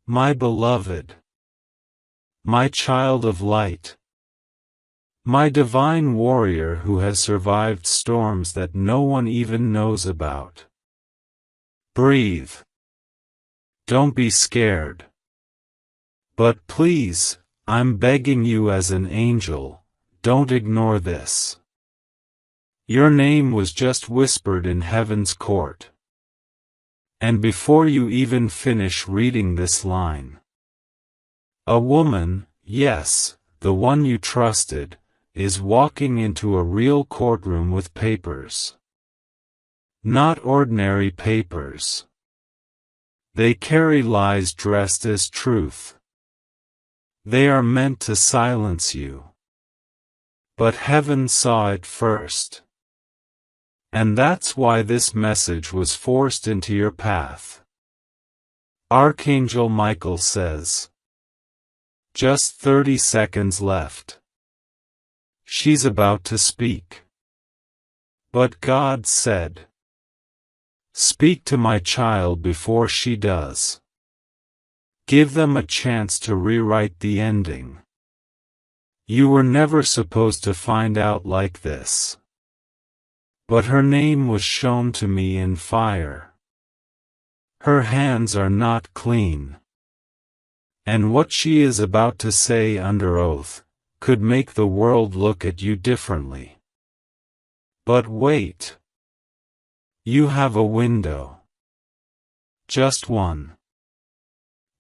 My beloved, my child of light, my divine warrior who has survived storms that no one even knows about. Breathe. Don't be scared. But please, I'm begging you as an angel, don't ignore this. Your name was just whispered in heaven's court. And before you even finish reading this line, a woman, yes, the one you trusted, is walking into a real courtroom with papers. Not ordinary papers. They carry lies dressed as truth. They are meant to silence you. But heaven saw it first. And that's why this message was forced into your path. Archangel Michael says, just 30 seconds left. She's about to speak. But God said, speak to my child before she does. Give them a chance to rewrite the ending. You were never supposed to find out like this. But her name was shown to me in fire. Her hands are not clean. And what she is about to say under oath could make the world look at you differently. But wait. You have a window. Just one.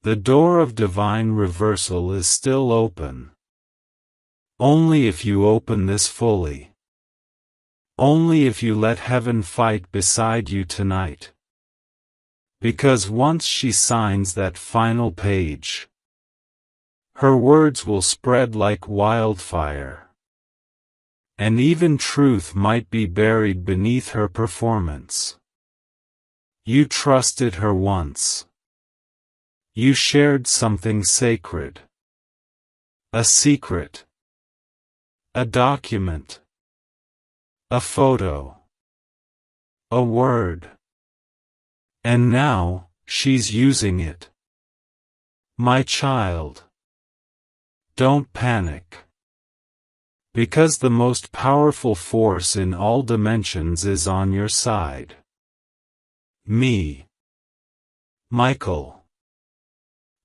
The door of divine reversal is still open. Only if you open this fully. Only if you let heaven fight beside you tonight. Because once she signs that final page, her words will spread like wildfire. And even truth might be buried beneath her performance. You trusted her once. You shared something sacred. A secret. A document. A photo. A word. And now, she's using it. My child. Don't panic. Because the most powerful force in all dimensions is on your side. Me. Michael.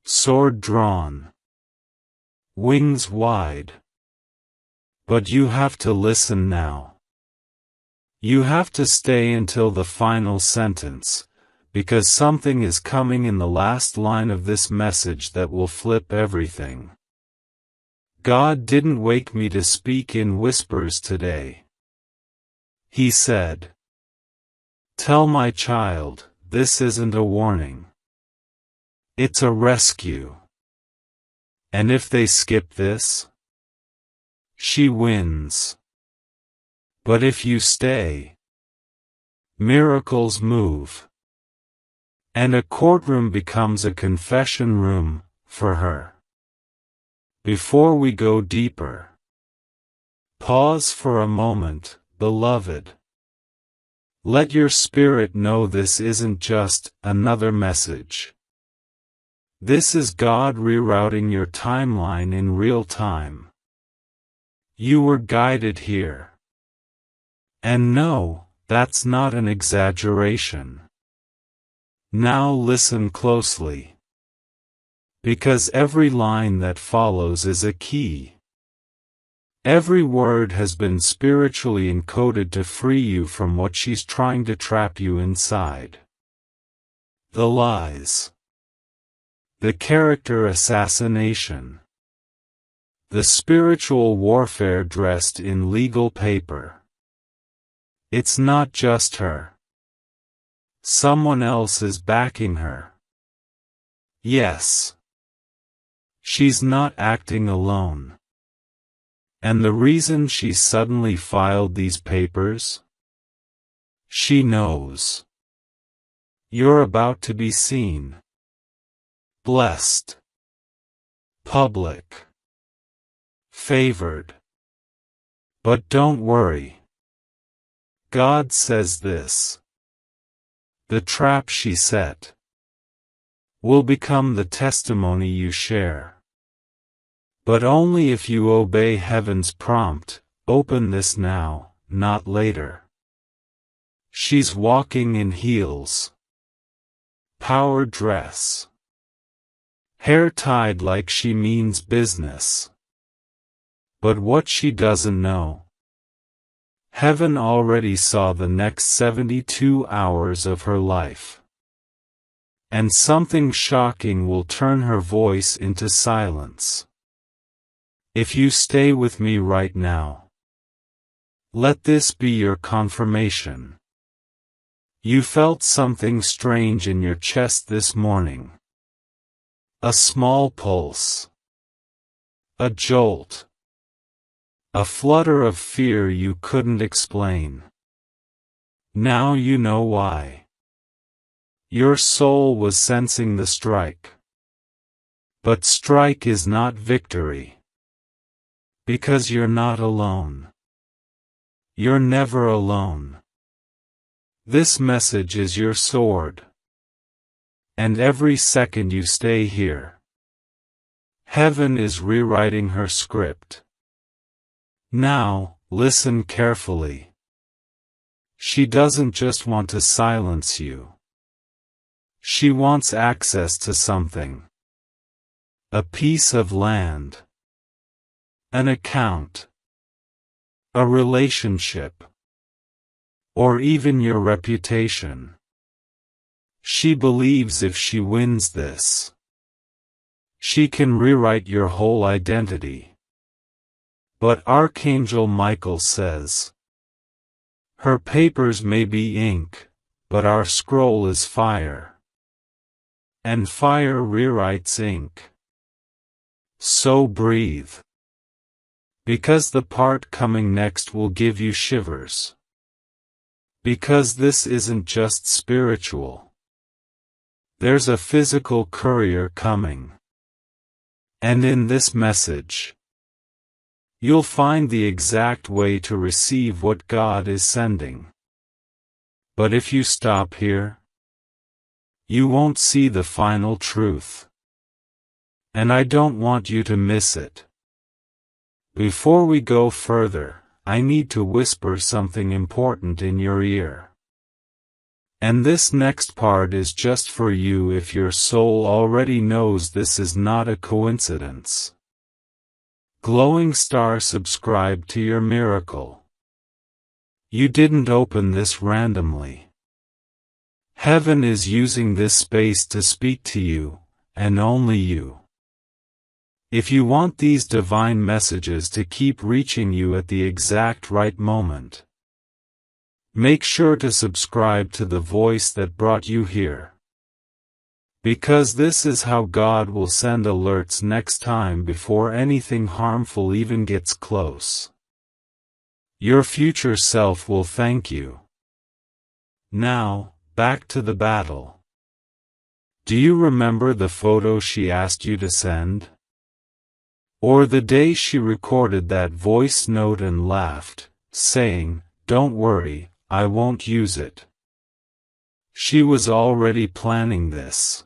Sword drawn. Wings wide. But you have to listen now. You have to stay until the final sentence, because something is coming in the last line of this message that will flip everything. God didn't wake me to speak in whispers today. He said, tell my child, this isn't a warning. It's a rescue. And if they skip this, she wins. But if you stay, miracles move. And a courtroom becomes a confession room, for her. Before we go deeper, pause for a moment, beloved. Let your spirit know this isn't just another message. This is God rerouting your timeline in real time. You were guided here. And no, that's not an exaggeration. Now listen closely. Because every line that follows is a key. Every word has been spiritually encoded to free you from what she's trying to trap you inside. The lies. The character assassination. The spiritual warfare dressed in legal paper. It's not just her. Someone else is backing her. Yes. She's not acting alone. And the reason she suddenly filed these papers? She knows. You're about to be seen. Blessed. Public. Favored. But don't worry. God says this. The trap she set. will become the testimony you share. But only if you obey heaven's prompt, open this now, not later. She's walking in heels. Power dress. Hair tied like she means business. But what she doesn't know. Heaven already saw the next 72 hours of her life. And something shocking will turn her voice into silence. If you stay with me right now, let this be your confirmation. You felt something strange in your chest this morning. A small pulse. A jolt. A flutter of fear you couldn't explain. Now you know why. Your soul was sensing the strike. But strike is not victory. Because you're not alone. You're never alone. This message is your sword. And every second you stay here, heaven is rewriting her script. Now, listen carefully. She doesn't just want to silence you. She wants access to something. A piece of land. An account. A relationship. Or even your reputation. She believes if she wins this, she can rewrite your whole identity. But Archangel Michael says, her papers may be ink, but our scroll is fire. And fire rewrites ink. So breathe. Because the part coming next will give you shivers. Because this isn't just spiritual. There's a physical courier coming. And in this message, you'll find the exact way to receive what God is sending. But if you stop here, you won't see the final truth. And I don't want you to miss it. Before we go further, I need to whisper something important in your ear. And this next part is just for you if your soul already knows this is not a coincidence. Glowing star, subscribe to your miracle. You didn't open this randomly. Heaven is using this space to speak to you, and only you. If you want these divine messages to keep reaching you at the exact right moment, make sure to subscribe to the voice that brought you here. Because this is how God will send alerts next time before anything harmful even gets close. Your future self will thank you. Now, back to the battle. Do you remember the photo she asked you to send? Or the day she recorded that voice note and laughed, saying, "Don't worry, I won't use it." She was already planning this.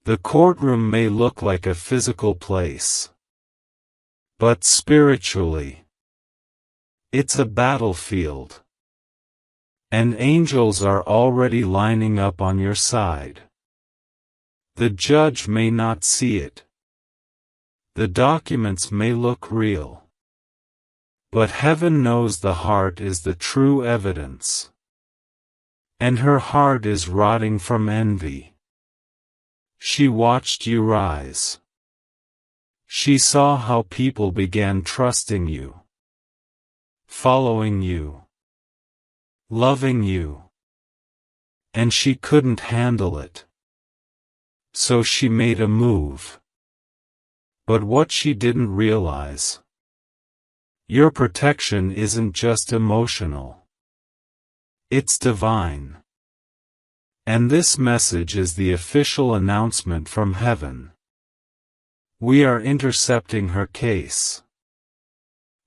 The courtroom may look like a physical place. But spiritually, it's a battlefield. And angels are already lining up on your side. The judge may not see it. The documents may look real. But heaven knows the heart is the true evidence. And her heart is rotting from envy. She watched you rise. She saw how people began trusting you, following you, loving you. And she couldn't handle it. So she made a move. But what she didn't realize, your protection isn't just emotional. It's divine. And this message is the official announcement from heaven. We are intercepting her case.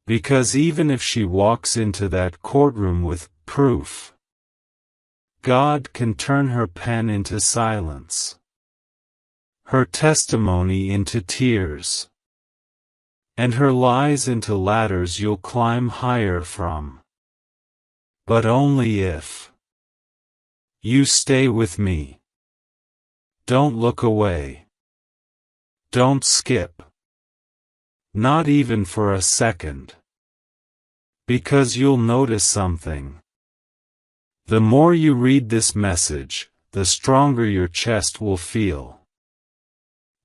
Because even if she walks into that courtroom with proof, God can turn her pen into silence. her testimony into tears, and her lies into ladders you'll climb higher from. But only if you stay with me. Don't look away. Don't skip. Not even for a second. Because you'll notice something. The more you read this message, the stronger your chest will feel.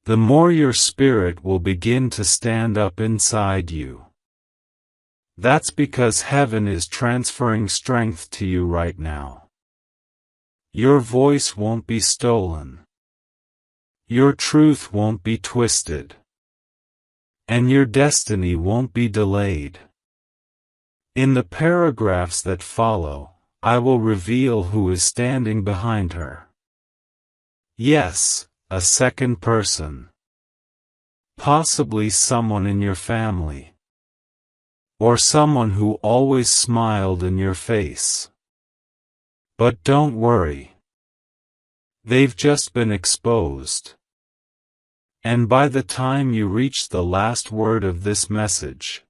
The more your spirit will begin to stand up inside you. That's because heaven is transferring strength to you right now. Your voice won't be stolen. Your truth won't be twisted. And your destiny won't be delayed. In the paragraphs that follow, I will reveal who is standing behind her. Yes, a second person. Possibly someone in your family. Or someone who always smiled in your face. But don't worry. They've just been exposed. And by the time you reach the last word of this message,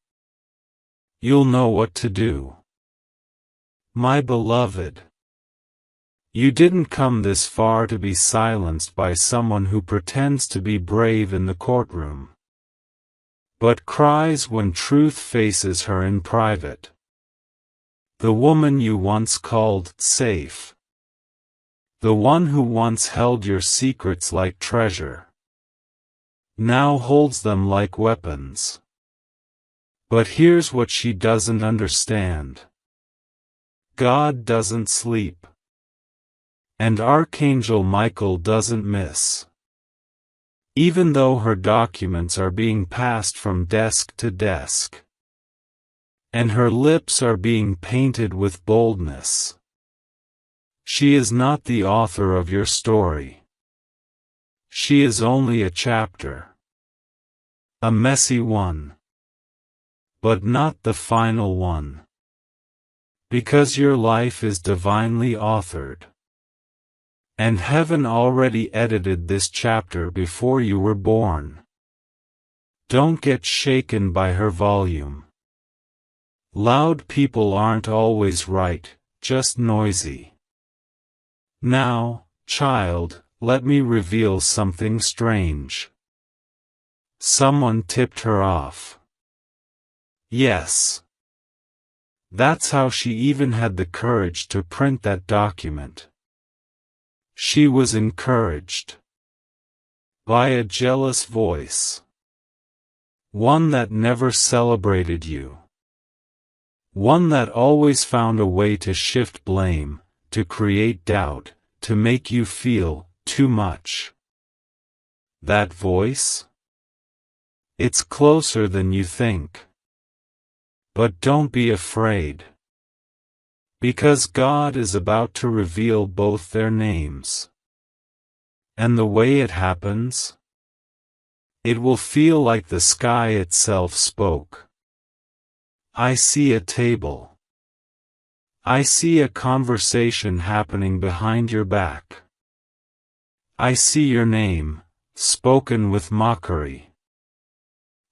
you'll know what to do. My beloved, you didn't come this far to be silenced by someone who pretends to be brave in the courtroom, but cries when truth faces her in private. The woman you once called safe. The one who once held your secrets like treasure. Now holds them like weapons. But here's what she doesn't understand. God doesn't sleep. And Archangel Michael doesn't miss. Even though her documents are being passed from desk to desk. And her lips are being painted with boldness. She is not the author of your story. She is only a chapter. A messy one. But not the final one. Because your life is divinely authored. And heaven already edited this chapter before you were born. Don't get shaken by her volume. Loud people aren't always right, just noisy. Now, child, let me reveal something strange. Someone tipped her off. Yes. That's how she even had the courage to print that document. She was encouraged. By a jealous voice. One that never celebrated you. One that always found a way to shift blame, to create doubt, to make you feel too much. That voice? It's closer than you think. But don't be afraid. Because God is about to reveal both their names. And the way it happens? It will feel like the sky itself spoke. I see a table. I see a conversation happening behind your back. I see your name, spoken with mockery.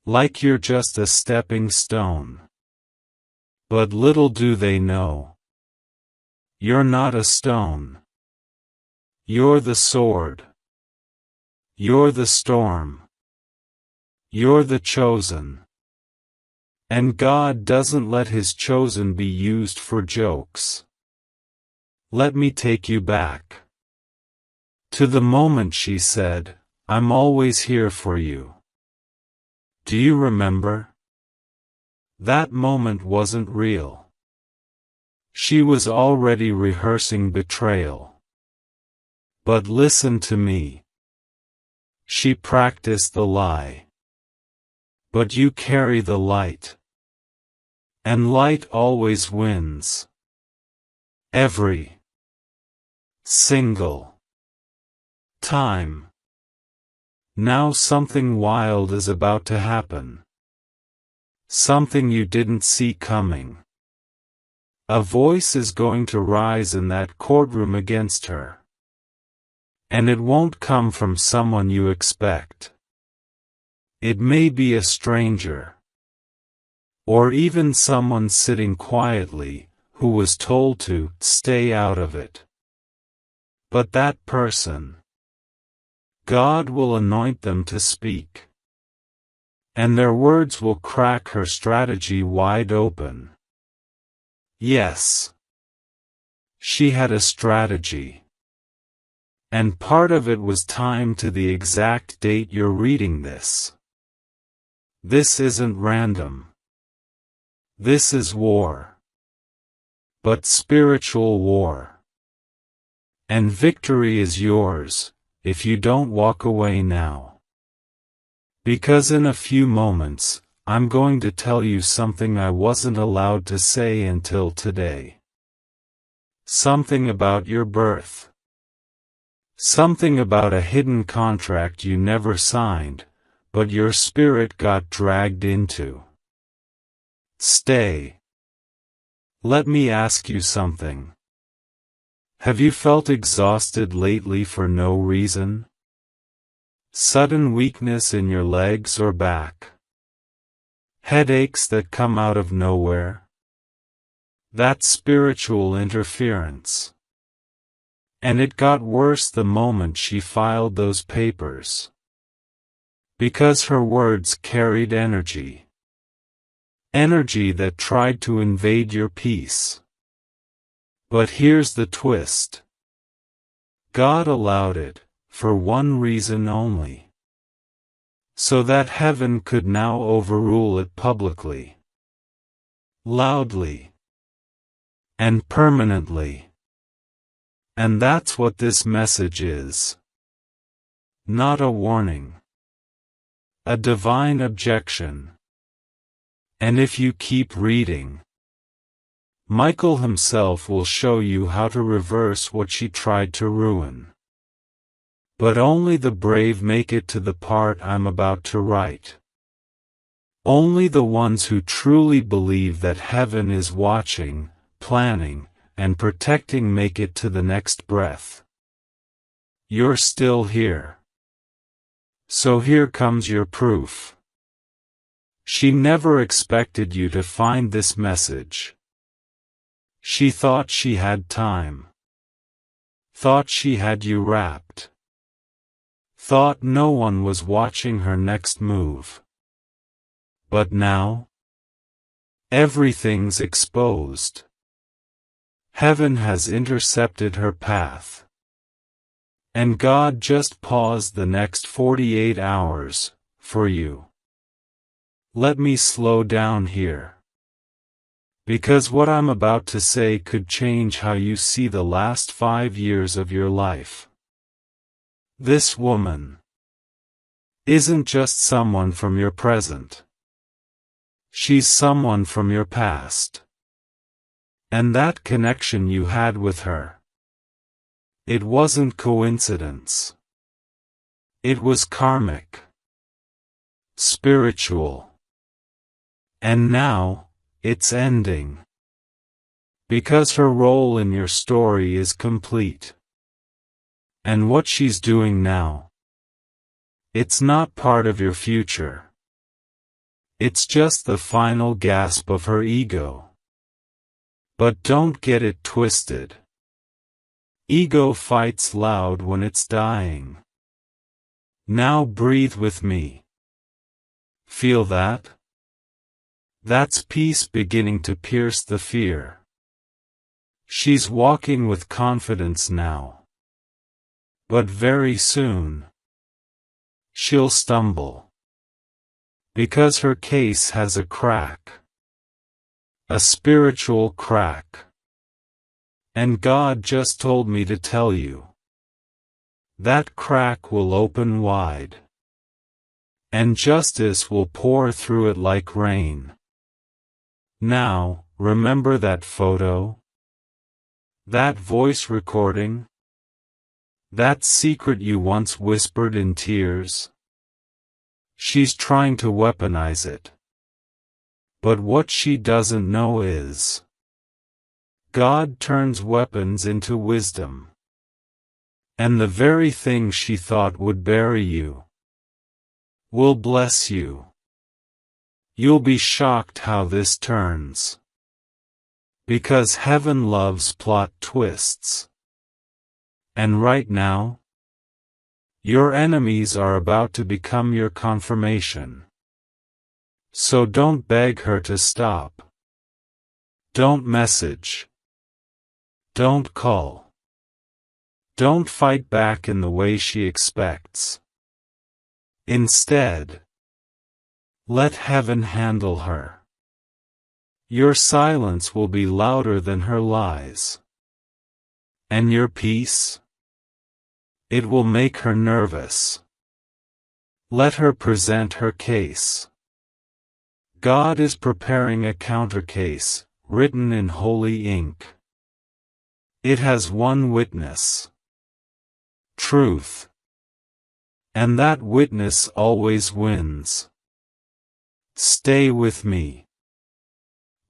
Like you're just a stepping stone. But little do they know. You're not a stone. You're the sword. You're the storm. You're the chosen. And God doesn't let His chosen be used for jokes. Let me take you back. To the moment she said, "I'm always here for you." Do you remember? That moment wasn't real. She was already rehearsing betrayal. But listen to me. She practiced the lie. But you carry the light. And light always wins. Every single time. Now something wild is about to happen. Something you didn't see coming. A voice is going to rise in that courtroom against her. And it won't come from someone you expect. It may be a stranger. Or even someone sitting quietly, who was told to stay out of it. But that person, God will anoint them to speak. And their words will crack her strategy wide open. Yes. She had a strategy. And part of it was timed to the exact date you're reading this. This isn't random. This is war. But spiritual war. And victory is yours, if you don't walk away now. Because in a few moments, I'm going to tell you something I wasn't allowed to say until today. Something about your birth. Something about a hidden contract you never signed, but your spirit got dragged into. Stay. Let me ask you something. Have you felt exhausted lately for no reason? Sudden weakness in your legs or back? Headaches that come out of nowhere? That's spiritual interference. And it got worse the moment she filed those papers. Because her words carried energy. Energy that tried to invade your peace. But here's the twist. God allowed it, for one reason only. So that heaven could now overrule it publicly. Loudly. And permanently. And that's what this message is. Not a warning. A divine objection. And if you keep reading, Michael himself will show you how to reverse what she tried to ruin. But only the brave make it to the part I'm about to write. Only the ones who truly believe that heaven is watching, planning, and protecting make it to the next breath. You're still here. So here comes your proof. She never expected you to find this message. She thought she had time. Thought she had you wrapped. Thought no one was watching her next move. But now? Everything's exposed. Heaven has intercepted her path. And God just paused the next 48 hours, for you. Let me slow down here. Because what I'm about to say could change how you see the last 5 years of your life. This woman isn't just someone from your present. She's someone from your past. And that connection you had with her. It wasn't coincidence. It was karmic. Spiritual. And now, it's ending. Because her role in your story is complete. And what she's doing now, it's not part of your future. It's just the final gasp of her ego. But don't get it twisted. Ego fights loud when it's dying. Now breathe with me. Feel that? That's peace beginning to pierce the fear. She's walking with confidence now. But very soon, she'll stumble. Because her case has a crack. A spiritual crack. And God just told me to tell you. That crack will open wide. And justice will pour through it like rain. Now, remember that photo? That voice recording? That secret you once whispered in tears? She's trying to weaponize it. But what she doesn't know is, God turns weapons into wisdom. And the very thing she thought would bury you will bless you. You'll be shocked how this turns. Because heaven loves plot twists. And right now, your enemies are about to become your confirmation. So don't beg her to stop. Don't message. Don't call. Don't fight back in the way she expects. Instead, let heaven handle her. Your silence will be louder than her lies. And your peace? It will make her nervous. Let her present her case. God is preparing a countercase, written in holy ink. It has one witness. Truth. And that witness always wins. Stay with me.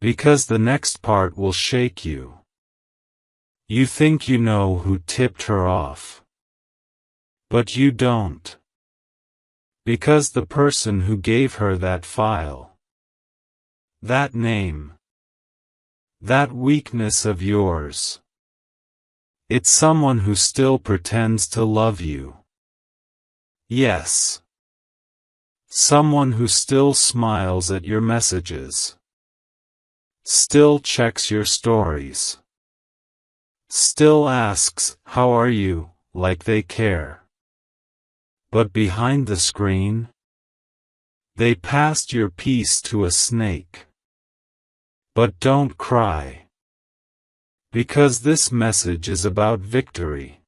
Because the next part will shake you. You think you know who tipped her off. But you don't. Because the person who gave her that file, that name, that weakness of yours, it's someone who still pretends to love you. Yes. Someone who still smiles at your messages. Still checks your stories. Still asks, "How are you?" like they care. But behind the screen, they passed your peace to a snake. But don't cry. Because this message is about victory.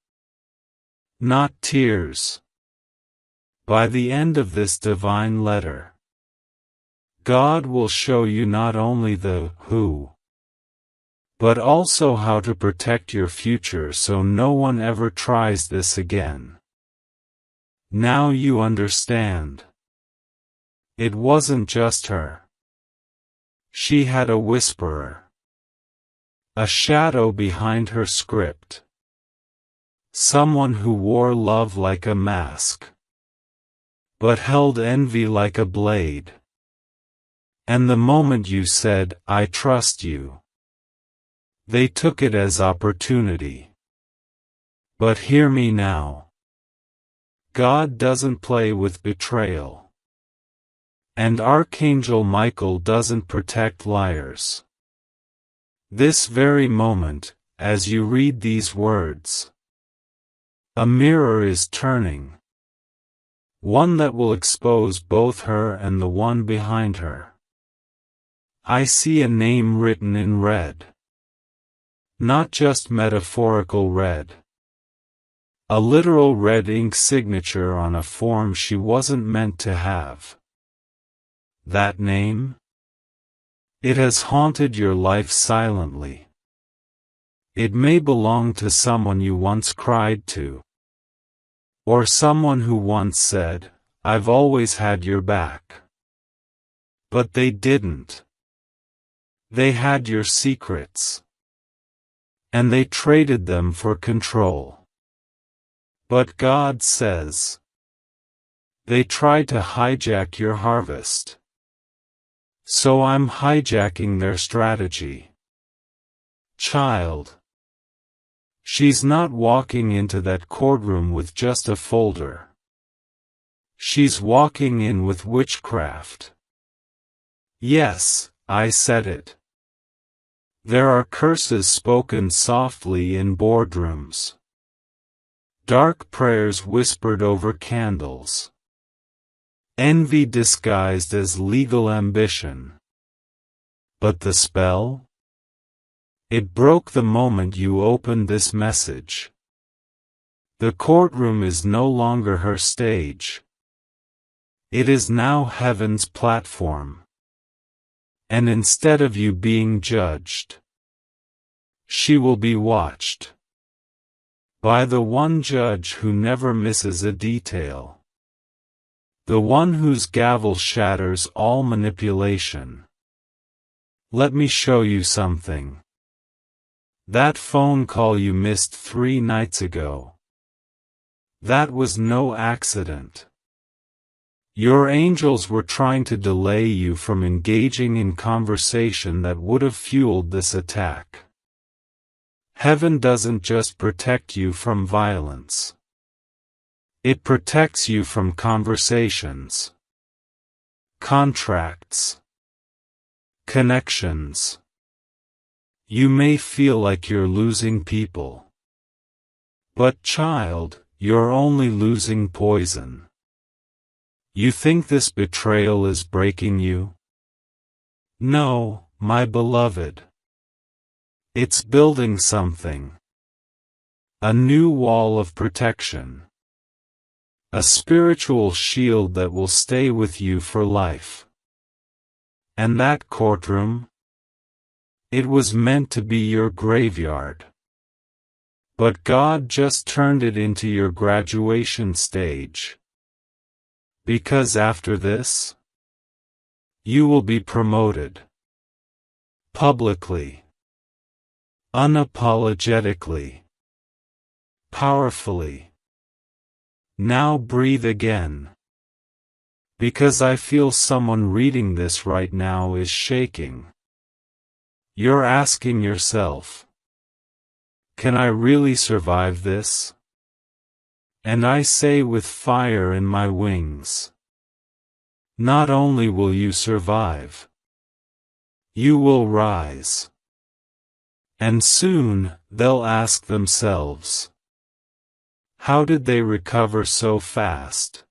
Not tears. By the end of this divine letter, God will show you not only the who, but also how to protect your future so no one ever tries this again. Now you understand. It wasn't just her. She had a whisperer. A shadow behind her script. Someone who wore love like a mask, but held envy like a blade. And the moment you said, "I trust you," they took it as opportunity. But hear me now. God doesn't play with betrayal. And Archangel Michael doesn't protect liars. This very moment, as you read these words, a mirror is turning. One that will expose both her and the one behind her. I see a name written in red. Not just metaphorical red. A literal red ink signature on a form she wasn't meant to have. That name? It has haunted your life silently. It may belong to someone you once cried to. Or someone who once said, "I've always had your back." But they didn't. They had your secrets. And they traded them for control. But God says, they tried to hijack your harvest. So I'm hijacking their strategy. Child. She's not walking into that courtroom with just a folder. She's walking in with witchcraft. Yes, I said it. There are curses spoken softly in boardrooms. Dark prayers whispered over candles. Envy disguised as legal ambition. But the spell? It broke the moment you opened this message. The courtroom is no longer her stage. It is now heaven's platform. And instead of you being judged, she will be watched. By the one judge who never misses a detail. The one whose gavel shatters all manipulation. Let me show you something. That phone call you missed 3 nights ago. That was no accident. Your angels were trying to delay you from engaging in conversation that would have fueled this attack. Heaven doesn't just protect you from violence. It protects you from conversations, contracts, connections. You may feel like you're losing people. But child, you're only losing poison. You think this betrayal is breaking you? No, my beloved. It's building something. A new wall of protection. A spiritual shield that will stay with you for life. And that courtroom? It was meant to be your graveyard. But God just turned it into your graduation stage. Because after this, you will be promoted. Publicly. Unapologetically. Powerfully. Now breathe again. Because I feel someone reading this right now is shaking. You're asking yourself, can I really survive this? And I say with fire in my wings, not only will you survive, you will rise. And soon, they'll ask themselves, how did they recover so fast?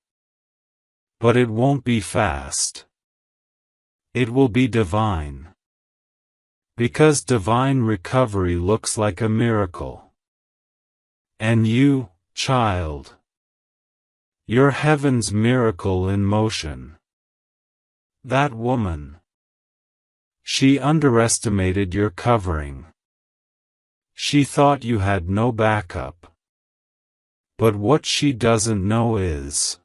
But it won't be fast. It will be divine. Because divine recovery looks like a miracle. And you, child, you're heaven's miracle in motion. That woman, she underestimated your covering. She thought you had no backup. But what she doesn't know is,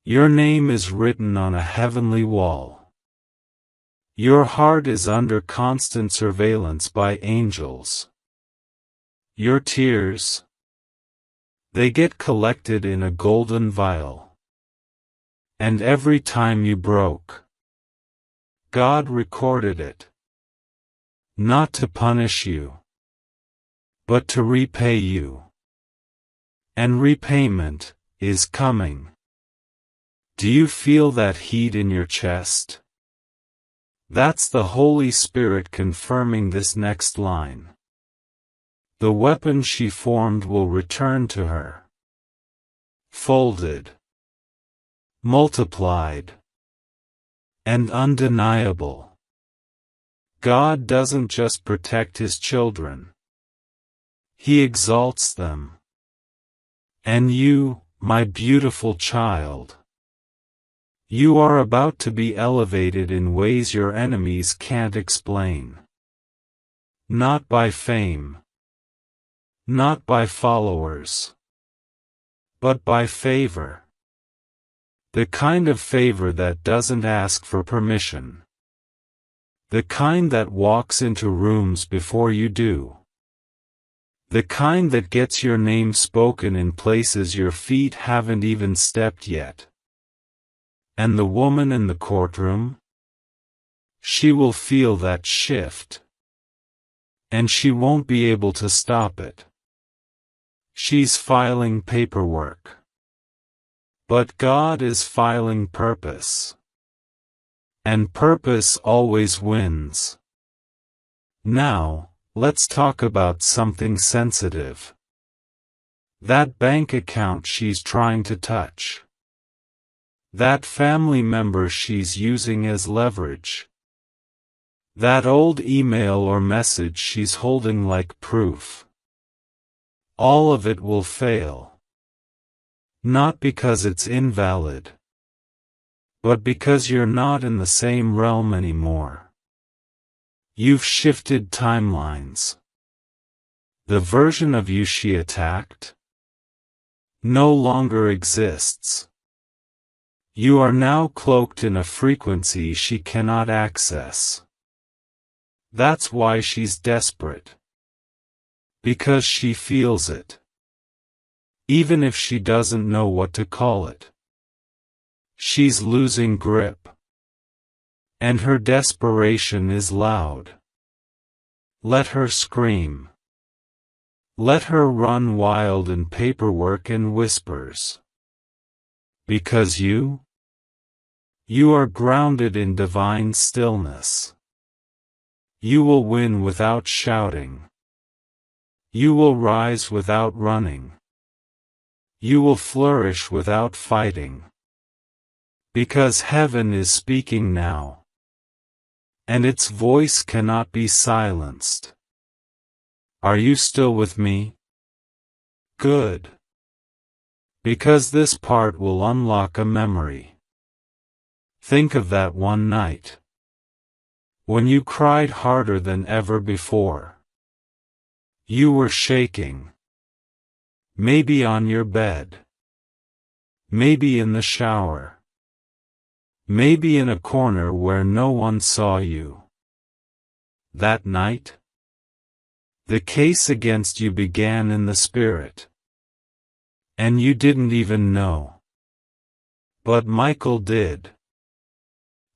your name is written on a heavenly wall. Your heart is under constant surveillance by angels. Your tears, they get collected in a golden vial. And every time you broke, God recorded it. Not to punish you, but to repay you. And repayment is coming. Do you feel that heat in your chest? That's the Holy Spirit confirming this next line. The weapon she formed will return to her. Folded, multiplied, and undeniable. God doesn't just protect His children. He exalts them. And you, my beautiful child, you are about to be elevated in ways your enemies can't explain. Not by fame. Not by followers. But by favor. The kind of favor that doesn't ask for permission. The kind that walks into rooms before you do. The kind that gets your name spoken in places your feet haven't even stepped yet. And the woman in the courtroom? She will feel that shift. And she won't be able to stop it. She's filing paperwork. But God is filing purpose. And purpose always wins. Now, let's talk about something sensitive. That bank account she's trying to touch. That family member she's using as leverage. That old email or message she's holding like proof. All of it will fail. Not because it's invalid, but because you're not in the same realm anymore. You've shifted timelines. The version of you she attacked no longer exists. You are now cloaked in a frequency she cannot access. That's why she's desperate. Because she feels it. even if she doesn't know what to call it. She's losing grip. And her desperation is loud. Let her scream. Let her run wild in paperwork and whispers. Because you are grounded in divine stillness. You will win without shouting. You will rise without running. You will flourish without fighting. Because heaven is speaking now. And its voice cannot be silenced. Are you still with me? Good. Because this part will unlock a memory. Think of that one night. When you cried harder than ever before. You were shaking. Maybe on your bed. Maybe in the shower. Maybe in a corner where no one saw you. That night, the case against you began in the spirit. And you didn't even know. But Michael did.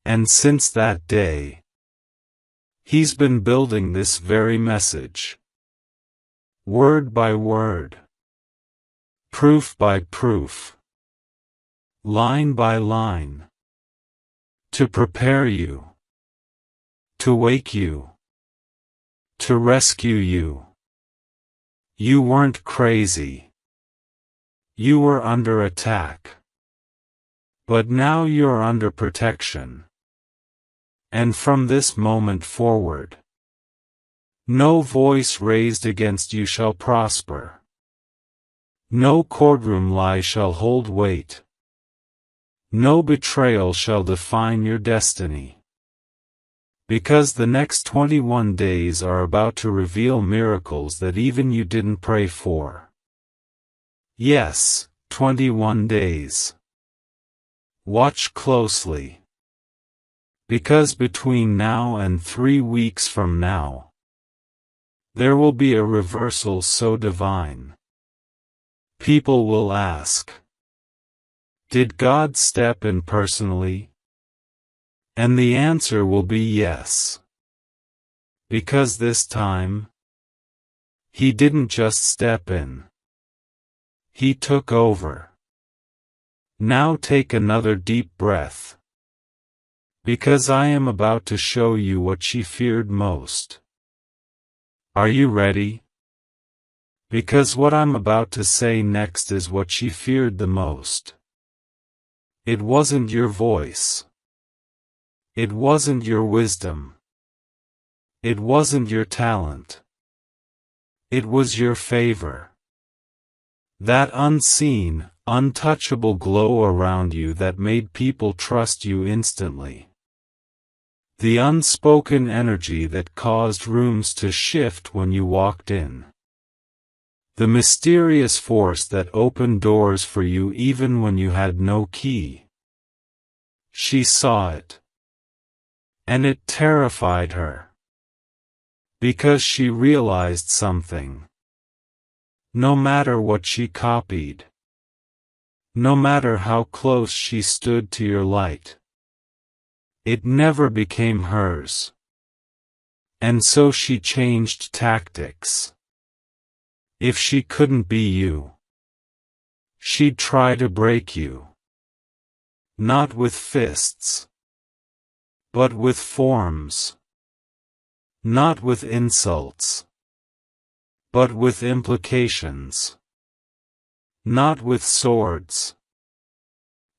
And since that day, he's been building this very message. Word by word. Proof by proof. Line by line. To prepare you. To wake you. To rescue you. You weren't crazy. You were under attack. But now you're under protection. And from this moment forward, no voice raised against you shall prosper. No courtroom lie shall hold weight. No betrayal shall define your destiny. Because the next 21 days are about to reveal miracles that even you didn't pray for. Yes, 21 days. Watch closely. Because between now and 3 weeks from now, there will be a reversal so divine. People will ask, did God step in personally? And the answer will be yes. Because this time, He didn't just step in. He took over. Now take another deep breath. Because I am about to show you what she feared most. Are you ready? Because what I'm about to say next is what she feared the most. It wasn't your voice. It wasn't your wisdom. It wasn't your talent. It was your favor. That unseen, untouchable glow around you that made people trust you instantly. The unspoken energy that caused rooms to shift when you walked in. The mysterious force that opened doors for you even when you had no key. She saw it. And it terrified her. Because she realized something. No matter what she copied. No matter how close she stood to your light. It never became hers. And so she changed tactics. If she couldn't be you, she'd try to break you. Not with fists, but with forms. Not with insults, but with implications. Not with swords,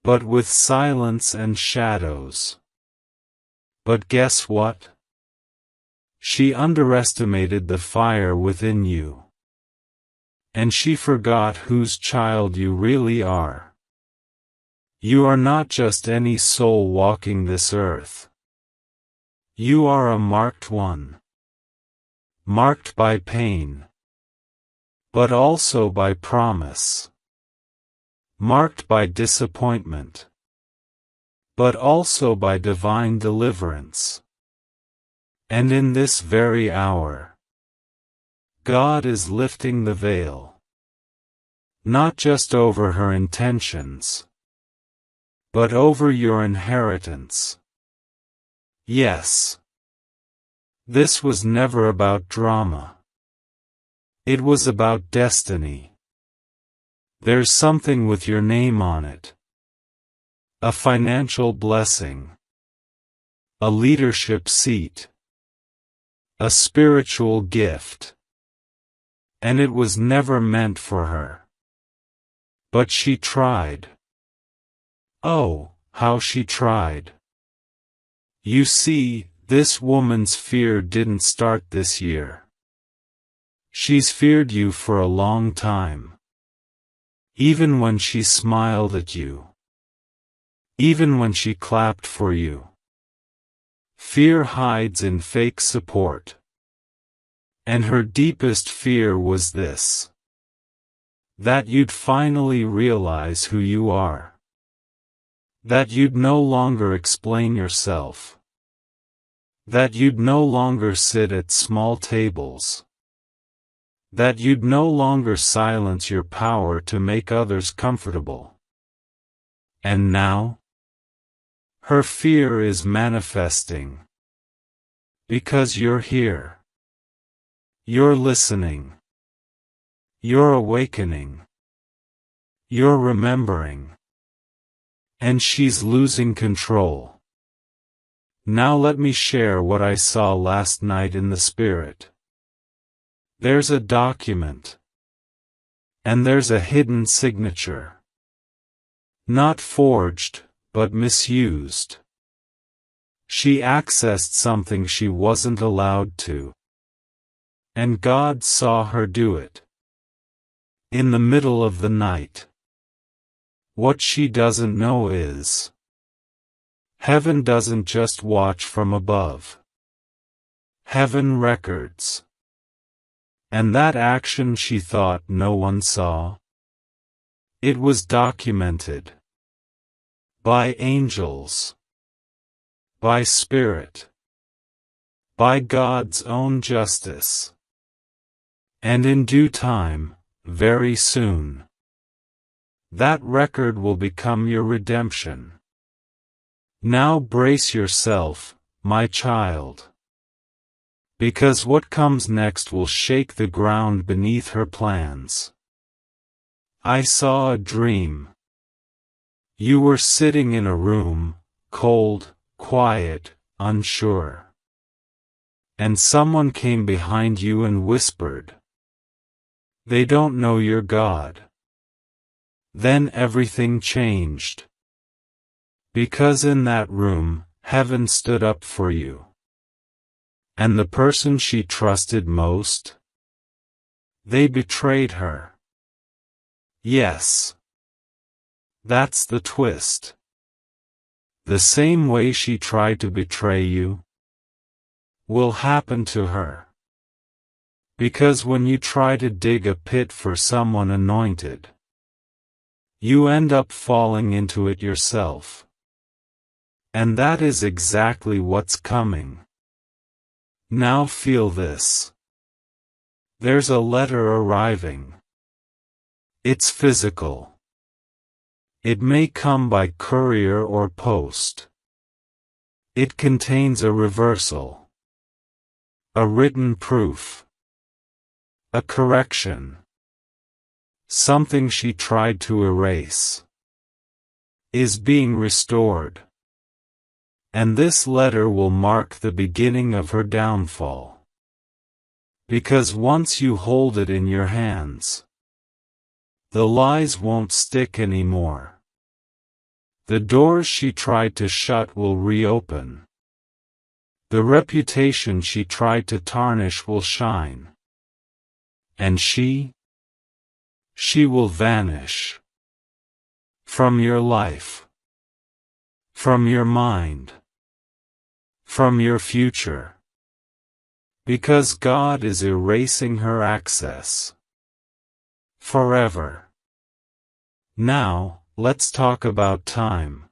but with silence and shadows. But guess what? She underestimated the fire within you. And she forgot whose child you really are. You are not just any soul walking this earth. You are a marked one. Marked by pain. But also by promise. Marked by disappointment. But also by divine deliverance. And in this very hour, God is lifting the veil. Not just over her intentions, but over your inheritance. Yes. This was never about drama. It was about destiny. There's something with your name on it. A financial blessing. A leadership seat. A spiritual gift. And it was never meant for her. But she tried. Oh, how she tried. You see, this woman's fear didn't start this year. She's feared you for a long time. Even when she smiled at you. Even when she clapped for you. Fear hides in fake support. And her deepest fear was this. That you'd finally realize who you are. That you'd no longer explain yourself. That you'd no longer sit at small tables. That you'd no longer silence your power to make others comfortable. And now? Her fear is manifesting. Because you're here. You're listening. You're awakening. You're remembering. And she's losing control. Now let me share what I saw last night in the spirit. There's a document. And there's a hidden signature. Not forged, but misused. She accessed something she wasn't allowed to. And God saw her do it. In the middle of the night. What she doesn't know is, heaven doesn't just watch from above. Heaven records. And that action she thought no one saw? It was documented. By angels. By Spirit. By God's own justice. And in due time, very soon, that record will become your redemption. Now brace yourself, my child. Because what comes next will shake the ground beneath her plans. I saw a dream. You were sitting in a room, cold, quiet, unsure. And someone came behind you and whispered. They don't know you're God. Then everything changed. Because in that room, heaven stood up for you. And the person she trusted most? They betrayed her. Yes. That's the twist. The same way she tried to betray you will happen to her. Because when you try to dig a pit for someone anointed, you end up falling into it yourself. And that is exactly what's coming. Now feel this. There's a letter arriving. It's physical. It may come by courier or post. It contains a reversal. A written proof. A correction. Something she tried to erase. Is being restored. And this letter will mark the beginning of her downfall. Because once you hold it in your hands, the lies won't stick anymore. The doors she tried to shut will reopen. The reputation she tried to tarnish will shine. And she will vanish. From your life. From your mind. From your future. Because God is erasing her access. Forever. Now, let's talk about time.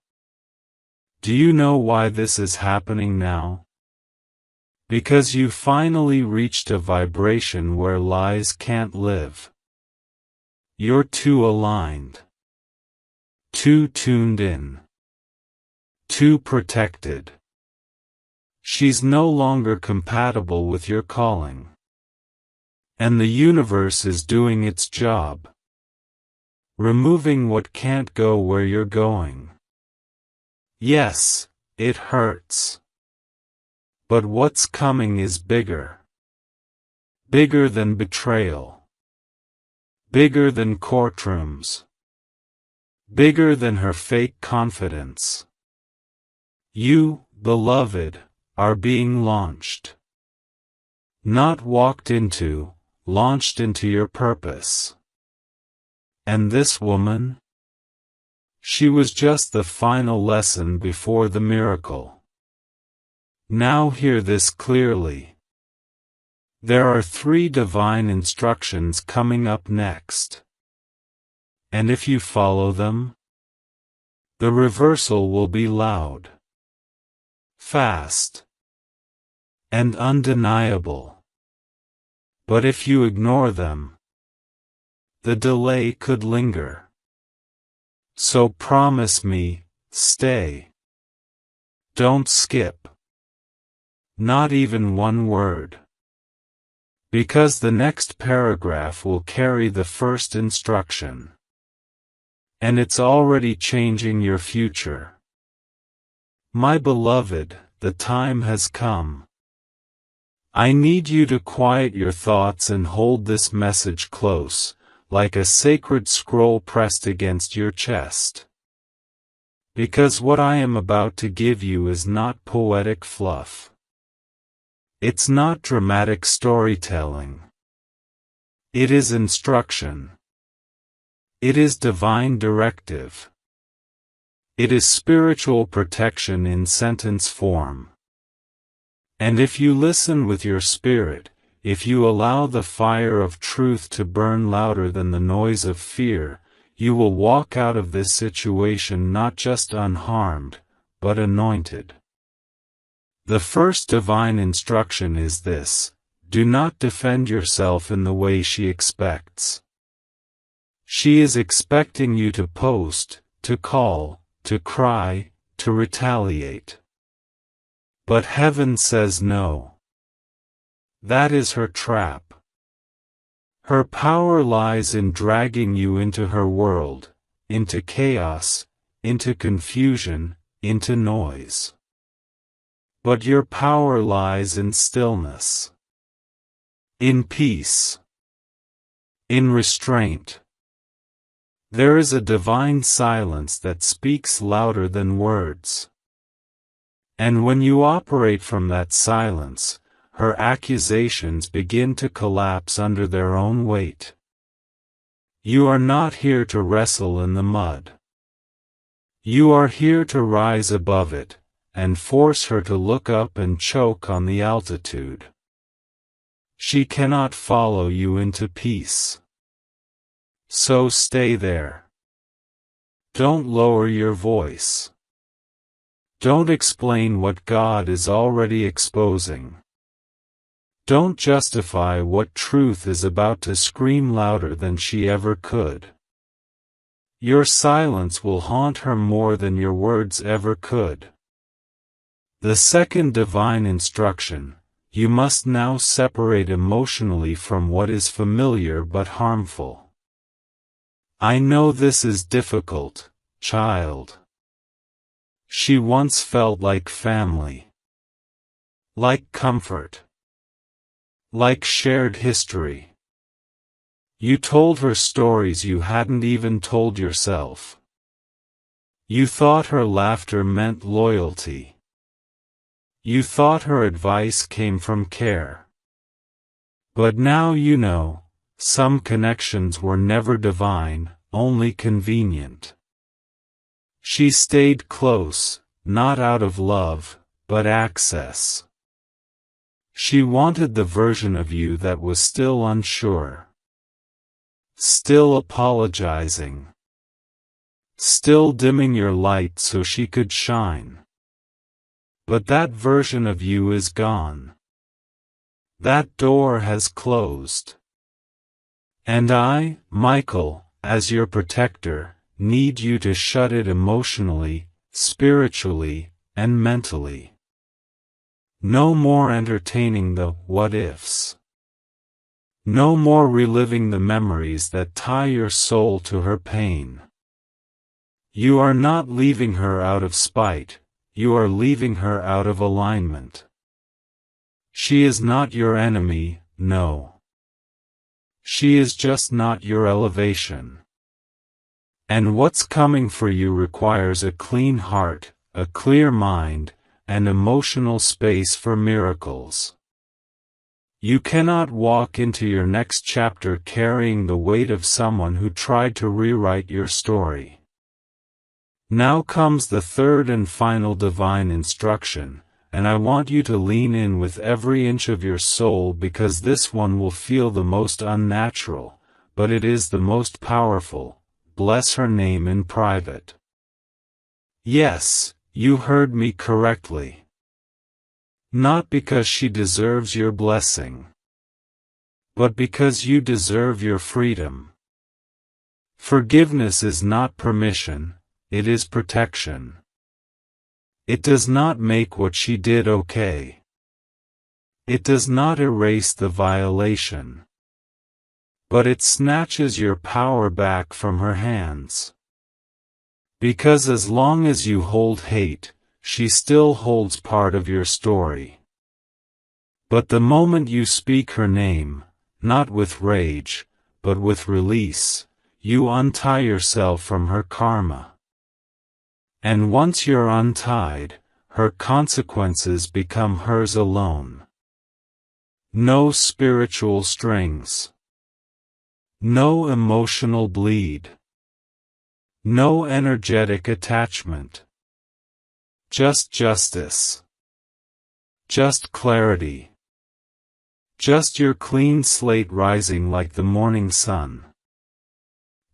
Do you know why this is happening now? Because you finally reached a vibration where lies can't live. You're too aligned. Too tuned in. Too protected. She's no longer compatible with your calling. And the universe is doing its job. Removing what can't go where you're going. Yes, it hurts. But what's coming is bigger. Bigger than betrayal. Bigger than courtrooms. Bigger than her fake confidence. You, beloved, are being launched. Not walked into, launched into your purpose. And this woman? She was just the final lesson before the miracle. Now hear this clearly. There are 3 divine instructions coming up next. And if you follow them, the reversal will be loud, fast, and undeniable. But if you ignore them, the delay could linger. So promise me, stay. Don't skip. Not even one word. Because the next paragraph will carry the first instruction. And it's already changing your future. My beloved, the time has come. I need you to quiet your thoughts and hold this message close, like a sacred scroll pressed against your chest. Because what I am about to give you is not poetic fluff. It's not dramatic storytelling. It is instruction. It is divine directive. It is spiritual protection in sentence form. And if you listen with your spirit, if you allow the fire of truth to burn louder than the noise of fear, you will walk out of this situation not just unharmed, but anointed. The first divine instruction is this: do not defend yourself in the way she expects. She is expecting you to post, to call, to cry, to retaliate. But heaven says no. That is her trap. Her power lies in dragging you into her world, into chaos, into confusion, into noise. But your power lies in stillness. In peace. In restraint. There is a divine silence that speaks louder than words. And when you operate from that silence, her accusations begin to collapse under their own weight. You are not here to wrestle in the mud. You are here to rise above it, and force her to look up and choke on the altitude. She cannot follow you into peace. So stay there. Don't lower your voice. Don't explain what God is already exposing. Don't justify what truth is about to scream louder than she ever could. Your silence will haunt her more than your words ever could. The second divine instruction: you must now separate emotionally from what is familiar but harmful. I know this is difficult, child. She once felt like family. Like comfort. Like shared history. You told her stories you hadn't even told yourself. You thought her laughter meant loyalty. You thought her advice came from care. But now you know, some connections were never divine, only convenient. She stayed close, not out of love, but access. She wanted the version of you that was still unsure. Still apologizing. Still dimming your light so she could shine. But that version of you is gone. That door has closed. And I, Michael, as your protector, need you to shut it emotionally, spiritually, and mentally. No more entertaining the what-ifs. No more reliving the memories that tie your soul to her pain. You are not leaving her out of spite, you are leaving her out of alignment. She is not your enemy, no. She is just not your elevation. And what's coming for you requires a clean heart, a clear mind, and emotional space for miracles. You cannot walk into your next chapter carrying the weight of someone who tried to rewrite your story. Now comes the third and final divine instruction, and I want you to lean in with every inch of your soul because this one will feel the most unnatural, but it is the most powerful. Bless her name in private. Yes, you heard me correctly. Not because she deserves your blessing, but because you deserve your freedom. Forgiveness is not permission, it is protection. It does not make what she did okay. It does not erase the violation. But it snatches your power back from her hands. Because as long as you hold hate, she still holds part of your story. But the moment you speak her name, not with rage, but with release, you untie yourself from her karma. And once you're untied, her consequences become hers alone. No spiritual strings. No emotional bleed. No energetic attachment. Just justice. Just clarity. Just your clean slate rising like the morning sun.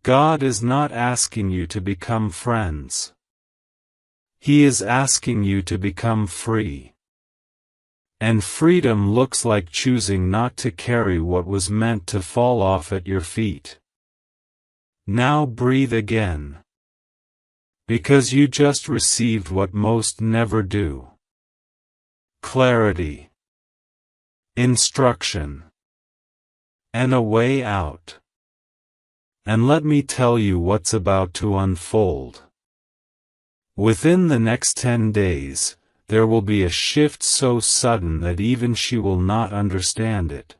God is not asking you to become friends. He is asking you to become free. And freedom looks like choosing not to carry what was meant to fall off at your feet. Now breathe again. Because you just received what most never do. Clarity. Instruction. And a way out. And let me tell you what's about to unfold. Within the next 10 days, there will be a shift so sudden that even she will not understand it.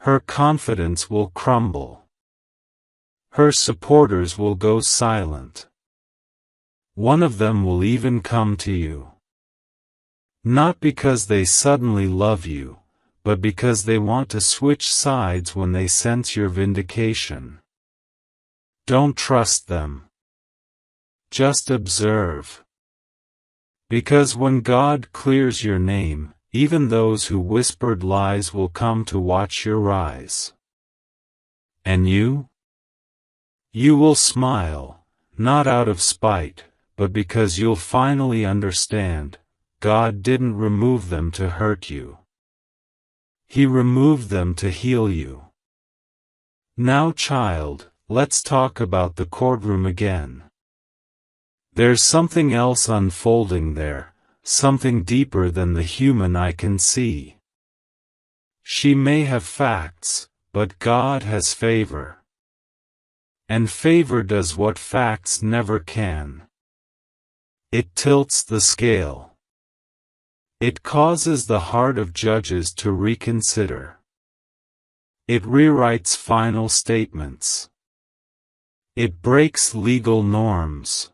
Her confidence will crumble. Her supporters will go silent. One of them will even come to you. Not because they suddenly love you, but because they want to switch sides when they sense your vindication. Don't trust them. Just observe. Because when God clears your name, even those who whispered lies will come to watch your rise. And you? You will smile, not out of spite, but because you'll finally understand, God didn't remove them to hurt you. He removed them to heal you. Now, child, let's talk about the courtroom again. There's something else unfolding there, something deeper than the human eye can see. She may have facts, but God has favor. And favor does what facts never can. It tilts the scale. It causes the heart of judges to reconsider. It rewrites final statements. It breaks legal norms.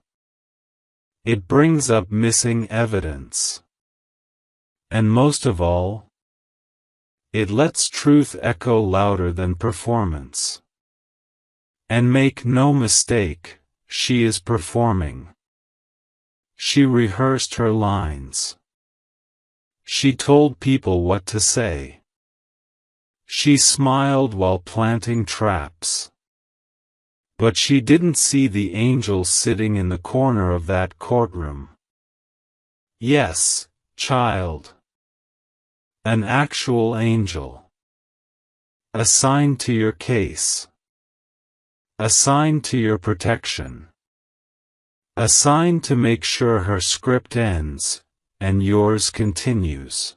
It brings up missing evidence. And most of all, it lets truth echo louder than performance. And make no mistake, she is performing. She rehearsed her lines. She told people what to say. She smiled while planting traps. But she didn't see the angel sitting in the corner of that courtroom. Yes, child. An actual angel. Assigned to your case. Assigned to your protection. Assigned to make sure her script ends, and yours continues.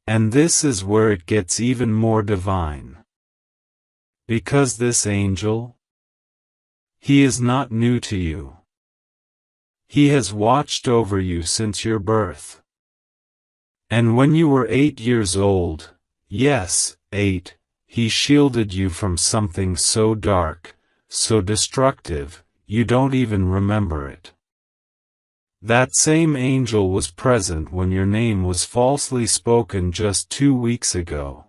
And this is where it gets even more divine. Because this angel, he is not new to you. He has watched over you since your birth. And when you were 8 years old, yes, 8, he shielded you from something so dark, so destructive, you don't even remember it. That same angel was present when your name was falsely spoken just 2 weeks ago.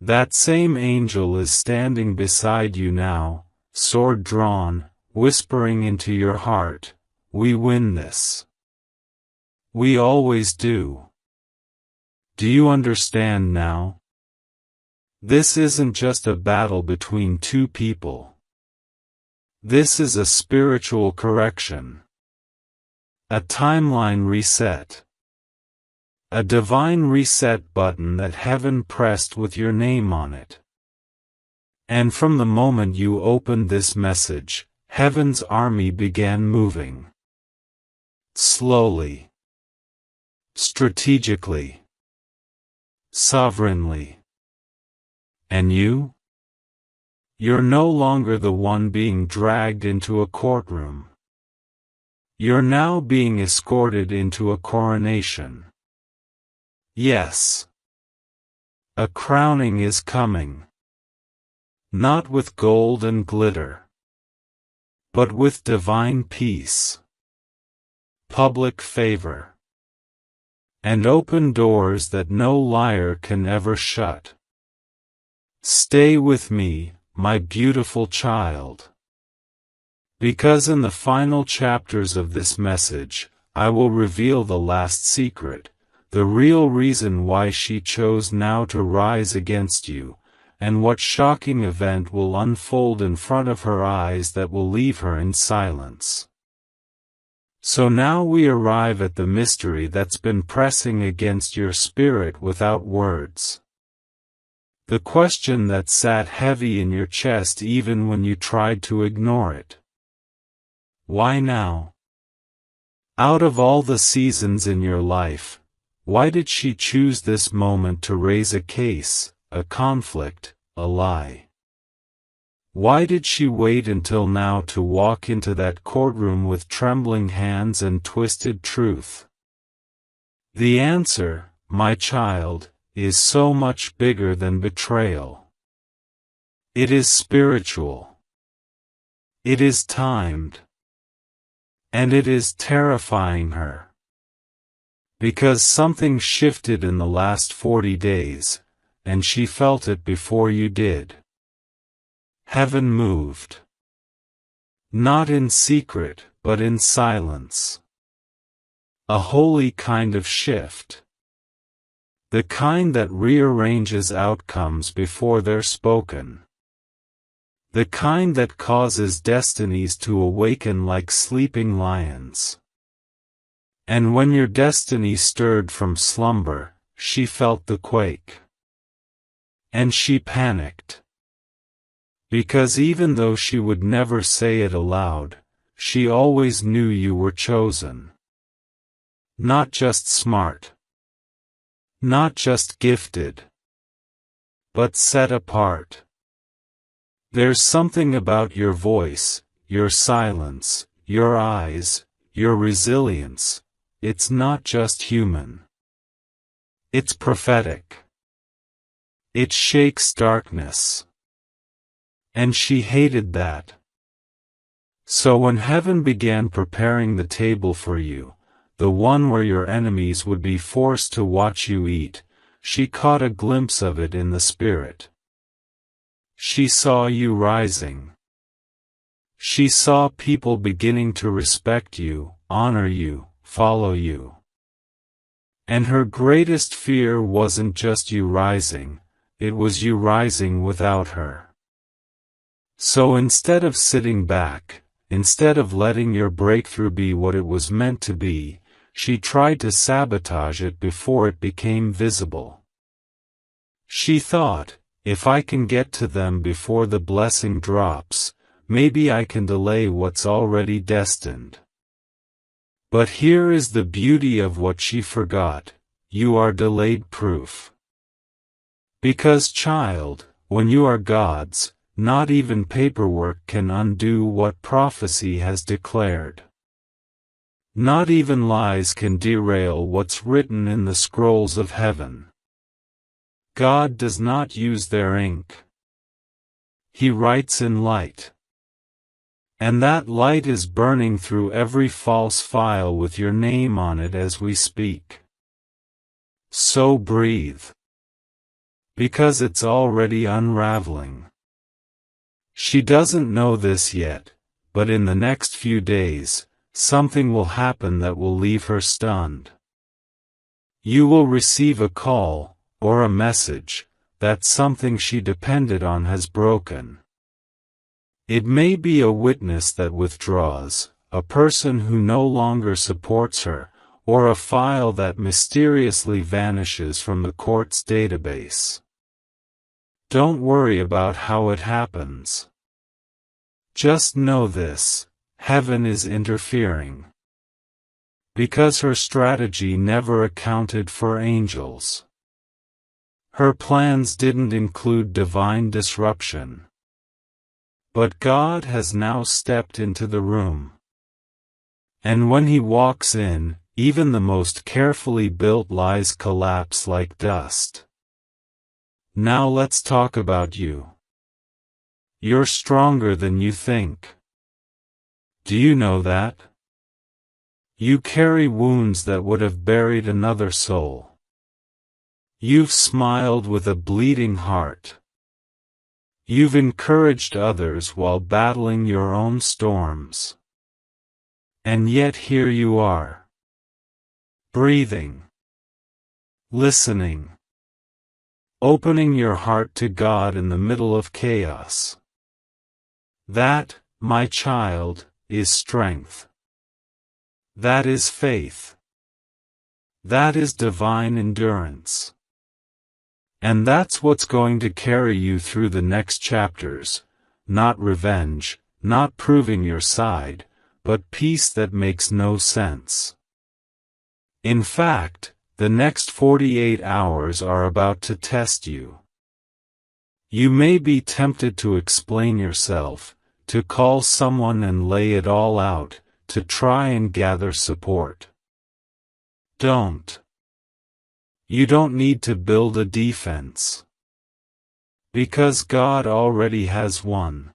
That same angel is standing beside you now, sword drawn, whispering into your heart, "We win this. We always do." Do you understand now? This isn't just a battle between two people. This is a spiritual correction. A timeline reset. A divine reset button that heaven pressed with your name on it. And from the moment you opened this message, heaven's army began moving. Slowly. Strategically. Sovereignly. And you? You're no longer the one being dragged into a courtroom. You're now being escorted into a coronation. Yes. A crowning is coming. Not with gold and glitter, but with divine peace, public favor, and open doors that no liar can ever shut. Stay with me, my beautiful child. Because in the final chapters of this message, I will reveal the last secret, the real reason why she chose now to rise against you, and what shocking event will unfold in front of her eyes that will leave her in silence. So now we arrive at the mystery that's been pressing against your spirit without words. The question that sat heavy in your chest even when you tried to ignore it. Why now? Out of all the seasons in your life, why did she choose this moment to raise a case, a conflict, a lie? Why did she wait until now to walk into that courtroom with trembling hands and twisted truth? The answer, my child, is so much bigger than betrayal. It is spiritual. It is timed. And it is terrifying her. Because something shifted in the last 40 days, and she felt it before you did. Heaven moved. Not in secret, but in silence. A holy kind of shift. The kind that rearranges outcomes before they're spoken. The kind that causes destinies to awaken like sleeping lions. And when your destiny stirred from slumber, she felt the quake. And she panicked. Because even though she would never say it aloud, she always knew you were chosen. Not just smart. Not just gifted. But set apart. There's something about your voice, your silence, your eyes, your resilience. It's not just human. It's prophetic. It shakes darkness. And she hated that. So when heaven began preparing the table for you, the one where your enemies would be forced to watch you eat, she caught a glimpse of it in the spirit. She saw you rising. She saw people beginning to respect you, honor you, follow you. And her greatest fear wasn't just you rising, it was you rising without her. So instead of sitting back, instead of letting your breakthrough be what it was meant to be, she tried to sabotage it before it became visible. She thought, if I can get to them before the blessing drops, maybe I can delay what's already destined. But here is the beauty of what she forgot: you are delayed proof. Because, child, when you are God's, not even paperwork can undo what prophecy has declared. Not even lies can derail what's written in the scrolls of heaven. God does not use their ink. He writes in light. And that light is burning through every false file with your name on it as we speak. So breathe. Because it's already unraveling. She doesn't know this yet, but in the next few days, something will happen that will leave her stunned. You will receive a call, or a message, that something she depended on has broken. It may be a witness that withdraws, a person who no longer supports her, or a file that mysteriously vanishes from the court's database. Don't worry about how it happens. Just know this: heaven is interfering. Because her strategy never accounted for angels. Her plans didn't include divine disruption. But God has now stepped into the room. And when He walks in, even the most carefully built lies collapse like dust. Now let's talk about you. You're stronger than you think. Do you know that? You carry wounds that would have buried another soul. You've smiled with a bleeding heart. You've encouraged others while battling your own storms. And yet here you are. Breathing. Listening. Opening your heart to God in the middle of chaos. That, my child, is strength. That is faith. That is divine endurance. And that's what's going to carry you through the next chapters: not revenge, not proving your side, but peace that makes no sense. In fact, the next 48 hours are about to test you. You may be tempted to explain yourself, to call someone and lay it all out, to try and gather support. Don't. You don't need to build a defense. Because God already has one.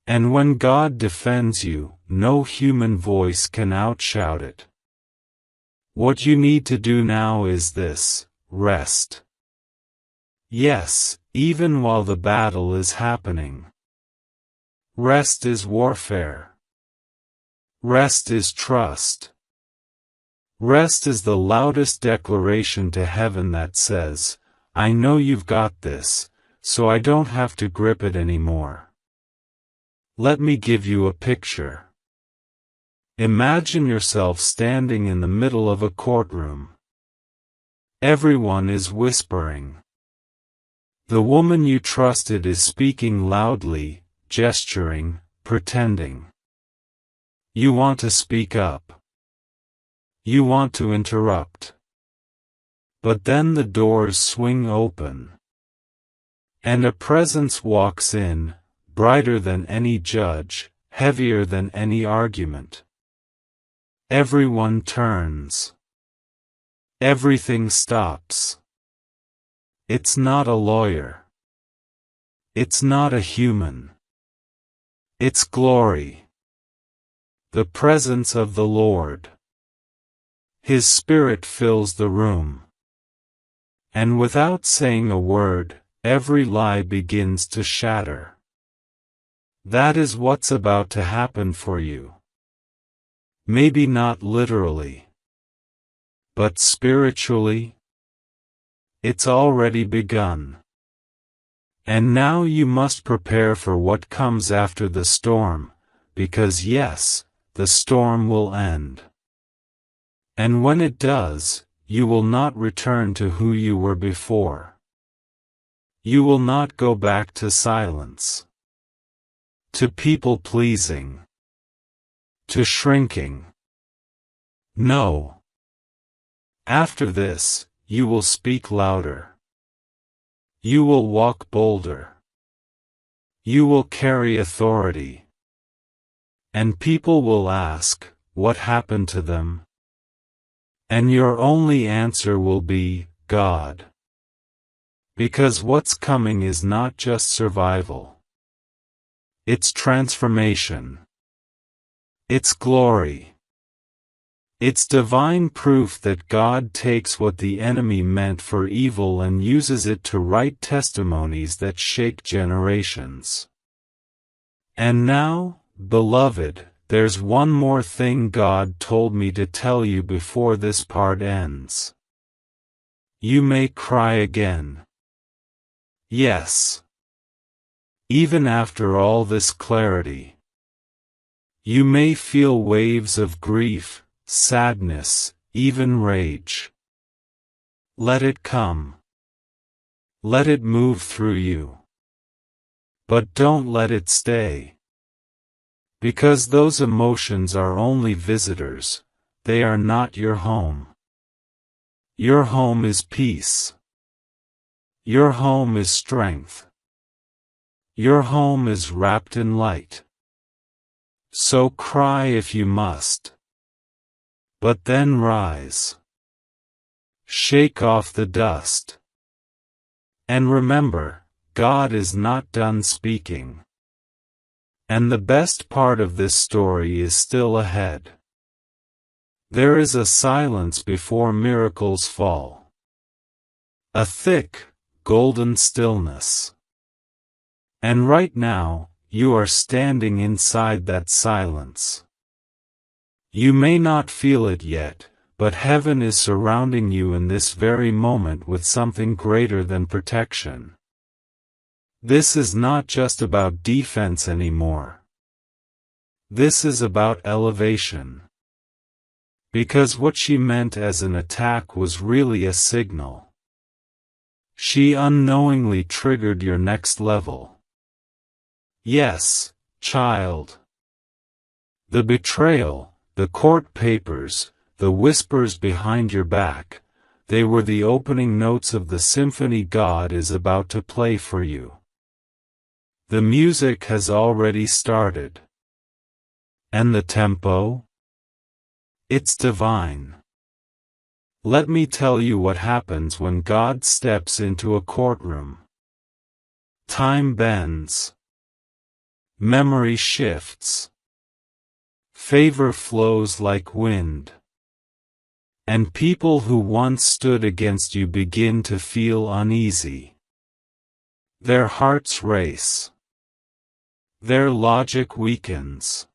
And when God defends you, no human voice can outshout it. What you need to do now is this: rest. Yes, even while the battle is happening. Rest is warfare. Rest is trust. Rest is the loudest declaration to heaven that says, I know you've got this, so I don't have to grip it anymore. Let me give you a picture. Imagine yourself standing in the middle of a courtroom. Everyone is whispering. The woman you trusted is speaking loudly, gesturing, pretending. You want to speak up. You want to interrupt. But then the doors swing open. And a presence walks in, brighter than any judge, heavier than any argument. Everyone turns. Everything stops. It's not a lawyer. It's not a human. It's glory. The presence of the Lord. His Spirit fills the room. And without saying a word, every lie begins to shatter. That is what's about to happen for you. Maybe not literally. But spiritually? It's already begun. And now you must prepare for what comes after the storm, because yes, the storm will end. And when it does, you will not return to who you were before. You will not go back to silence, to people-pleasing, to shrinking. No. After this, you will speak louder. You will walk bolder. You will carry authority. And people will ask, what happened to them? And your only answer will be, God. Because what's coming is not just survival. It's transformation. It's glory. It's divine proof that God takes what the enemy meant for evil and uses it to write testimonies that shake generations. And now, beloved, there's one more thing God told me to tell you before this part ends. You may cry again. Yes. Even after all this clarity. You may feel waves of grief, sadness, even rage. Let it come. Let it move through you. But don't let it stay. Because those emotions are only visitors, they are not your home. Your home is peace. Your home is strength. Your home is wrapped in light. So cry if you must. But then rise. Shake off the dust. And remember, God is not done speaking. And the best part of this story is still ahead. There is a silence before miracles fall. A thick, golden stillness. And right now, you are standing inside that silence. You may not feel it yet, but heaven is surrounding you in this very moment with something greater than protection. This is not just about defense anymore. This is about elevation. Because what she meant as an attack was really a signal. She unknowingly triggered your next level. Yes, child. The betrayal, the court papers, the whispers behind your back, they were the opening notes of the symphony God is about to play for you. The music has already started. And the tempo? It's divine. Let me tell you what happens when God steps into a courtroom. Time bends. Memory shifts. Favor flows like wind. And people who once stood against you begin to feel uneasy. Their hearts race. Their logic weakens.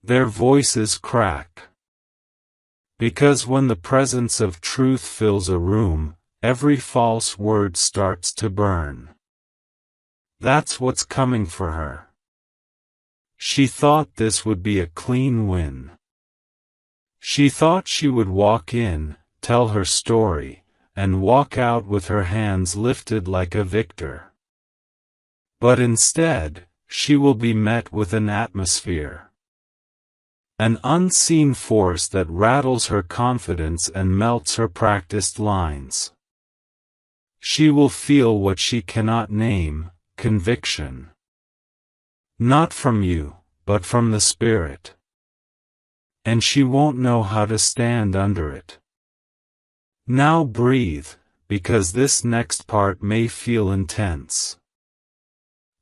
Their voices crack. Because when the presence of truth fills a room, every false word starts to burn. That's what's coming for her. She thought this would be a clean win. She thought she would walk in, tell her story, and walk out with her hands lifted like a victor. But instead, she will be met with an atmosphere. An unseen force that rattles her confidence and melts her practiced lines. She will feel what she cannot name, conviction. Not from you, but from the Spirit. And she won't know how to stand under it. Now breathe, because this next part may feel intense.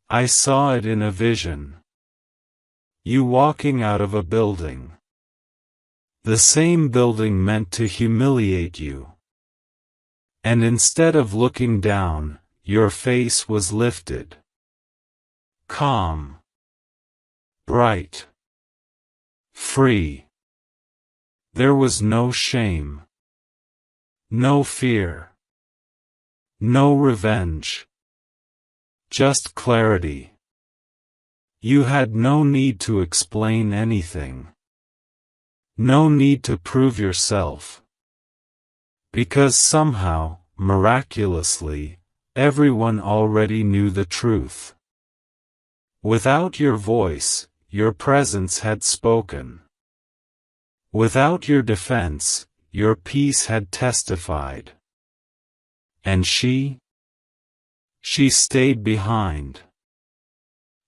I saw it in a vision. You walking out of a building. The same building meant to humiliate you. And instead of looking down, your face was lifted. Calm. Bright. Free. There was no shame. No fear. No revenge. Just clarity. You had no need to explain anything. No need to prove yourself. Because somehow, miraculously, everyone already knew the truth. Without your voice, your presence had spoken. Without your defense, your peace had testified. And she stayed behind.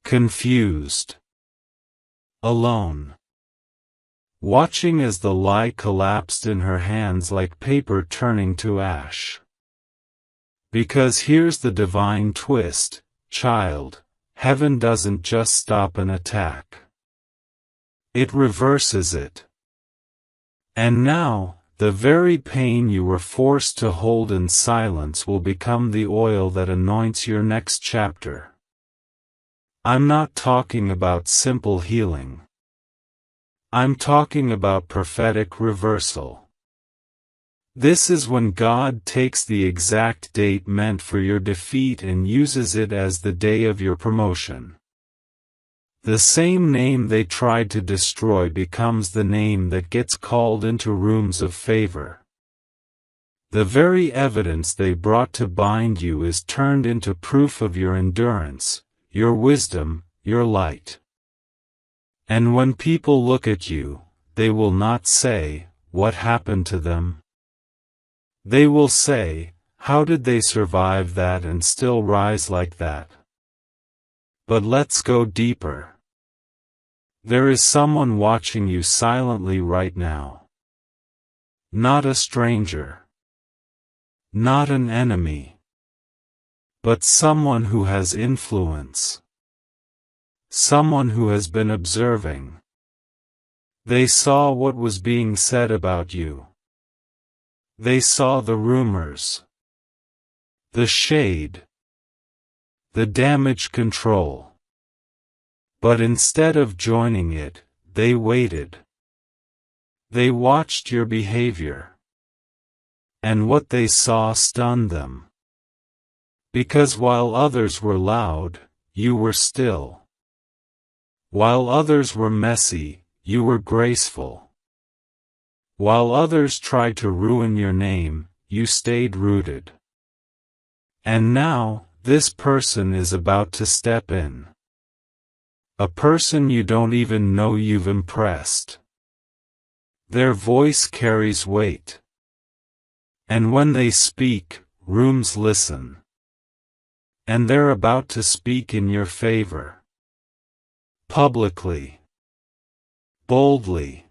Confused. Alone. Watching as the lie collapsed in her hands like paper turning to ash. Because here's the divine twist, child, heaven doesn't just stop an attack. It reverses it. And now, the very pain you were forced to hold in silence will become the oil that anoints your next chapter. I'm not talking about simple healing. I'm talking about prophetic reversal. This is when God takes the exact date meant for your defeat and uses it as the day of your promotion. The same name they tried to destroy becomes the name that gets called into rooms of favor. The very evidence they brought to bind you is turned into proof of your endurance, your wisdom, your light. And when people look at you, they will not say, "What happened to them?" They will say, "How did they survive that and still rise like that?" But let's go deeper. There is someone watching you silently right now. Not a stranger. Not an enemy. But someone who has influence. Someone who has been observing. They saw what was being said about you. They saw the rumors. The shade. The damage control. But instead of joining it, they waited. They watched your behavior. And what they saw stunned them. Because while others were loud, you were still. While others were messy, you were graceful. While others tried to ruin your name, you stayed rooted. And now, this person is about to step in. A person you don't even know you've impressed. Their voice carries weight. And when they speak, rooms listen. And they're about to speak in your favor. Publicly. Boldly.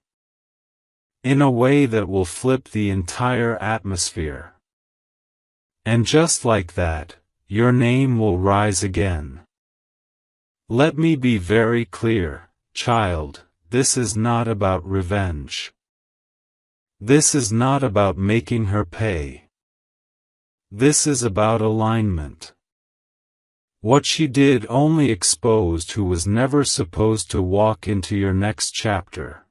In a way that will flip the entire atmosphere. And just like that, your name will rise again. Let me be very clear, child, this is not about revenge. This is not about making her pay. This is about alignment. What she did only exposed who was never supposed to walk into your next chapter.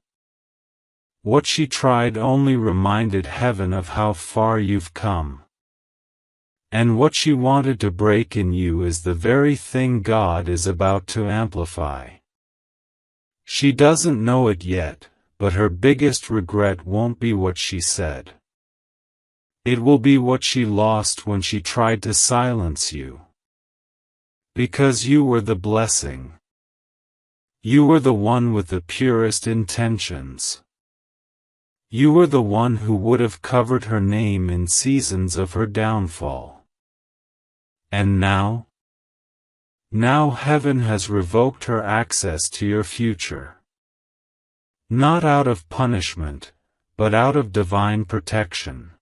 What she tried only reminded heaven of how far you've come. And what she wanted to break in you is the very thing God is about to amplify. She doesn't know it yet, but her biggest regret won't be what she said. It will be what she lost when she tried to silence you. Because you were the blessing. You were the one with the purest intentions. You were the one who would have covered her name in seasons of her downfall. And now? Now heaven has revoked her access to your future. Not out of punishment, but out of divine protection.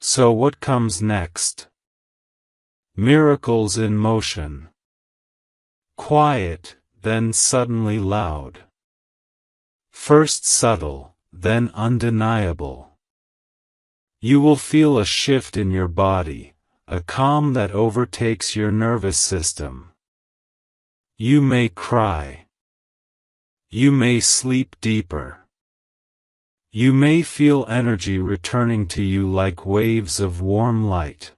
So what comes next? Miracles in motion. Quiet, then suddenly loud. First subtle, then undeniable. You will feel a shift in your body. A calm that overtakes your nervous system. You may cry. You may sleep deeper. You may feel energy returning to you like waves of warm light.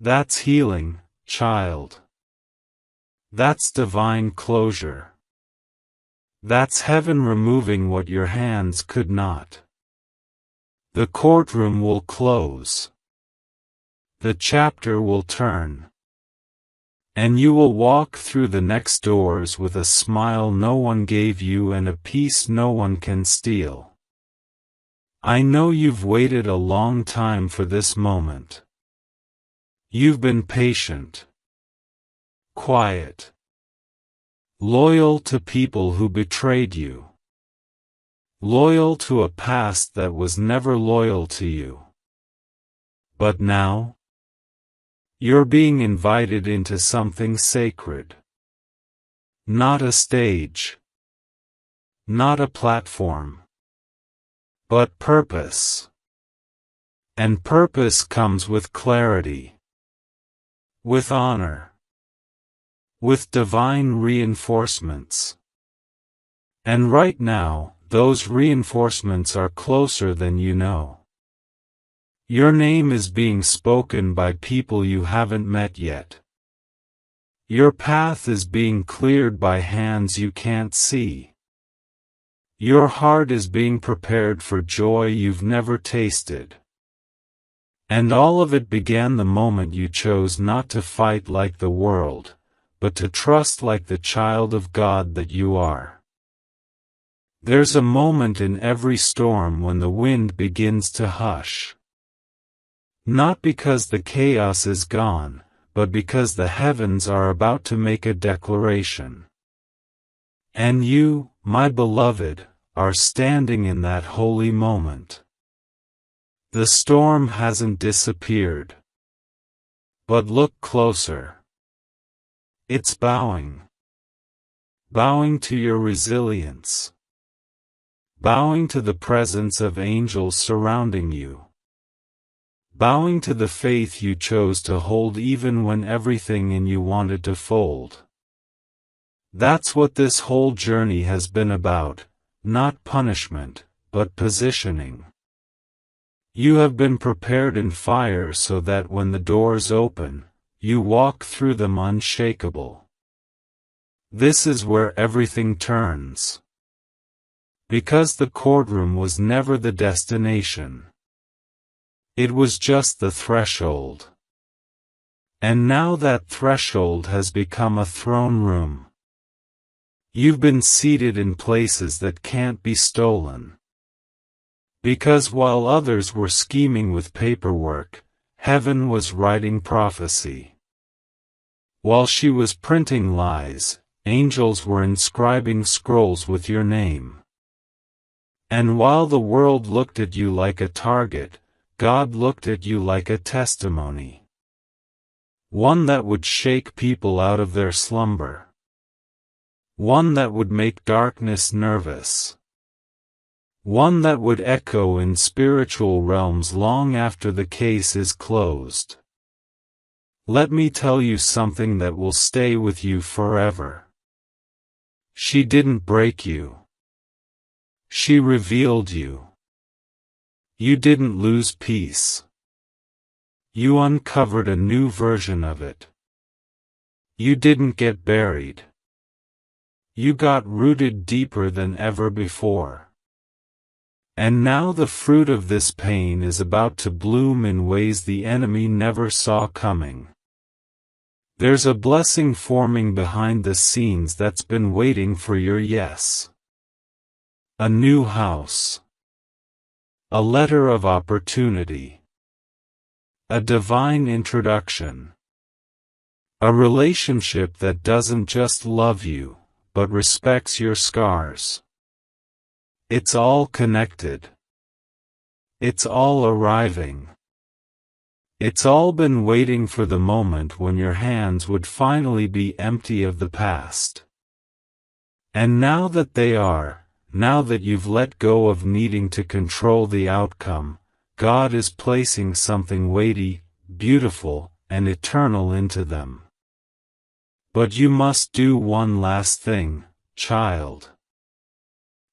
That's healing, child. That's divine closure. That's heaven removing what your hands could not. The courtroom will close. the chapter will turn. And you will walk through the next doors with a smile no one gave you and a peace no one can steal. I know you've waited a long time for this moment. You've been patient, quiet, loyal to people who betrayed you, loyal to a past that was never loyal to you. But now, you're being invited into something sacred. Not a stage, not a platform, but purpose. And purpose comes with clarity, with honor, with divine reinforcements. And right now, those reinforcements are closer than you know. Your name is being spoken by people you haven't met yet. Your path is being cleared by hands you can't see. Your heart is being prepared for joy you've never tasted. And all of it began the moment you chose not to fight like the world, but to trust like the child of God that you are. There's a moment in every storm when the wind begins to hush. Not because the chaos is gone, but because the heavens are about to make a declaration. And you, my beloved, are standing in that holy moment. The storm hasn't disappeared. But look closer. It's bowing. Bowing to your resilience. Bowing to the presence of angels surrounding you. Bowing to the faith you chose to hold even when everything in you wanted to fold. That's what this whole journey has been about, not punishment, but positioning. You have been prepared in fire so that when the doors open, you walk through them unshakable. This is where everything turns. Because the courtroom was never the destination. It was just the threshold. And now that threshold has become a throne room. You've been seated in places that can't be stolen. Because while others were scheming with paperwork, heaven was writing prophecy. While she was printing lies, angels were inscribing scrolls with your name. And while the world looked at you like a target, God looked at you like a testimony. One that would shake people out of their slumber. One that would make darkness nervous. One that would echo in spiritual realms long after the case is closed. Let me tell you something that will stay with you forever. She didn't break you. She revealed you. You didn't lose peace. You uncovered a new version of it. You didn't get buried. You got rooted deeper than ever before. And now the fruit of this pain is about to bloom in ways the enemy never saw coming. There's a blessing forming behind the scenes that's been waiting for your yes. A new house. A letter of opportunity. A divine introduction. A relationship that doesn't just love you, but respects your scars. It's all connected. It's all arriving. It's all been waiting for the moment when your hands would finally be empty of the past. And now that they are, now that you've let go of needing to control the outcome, God is placing something weighty, beautiful, and eternal into them. But you must do one last thing, child.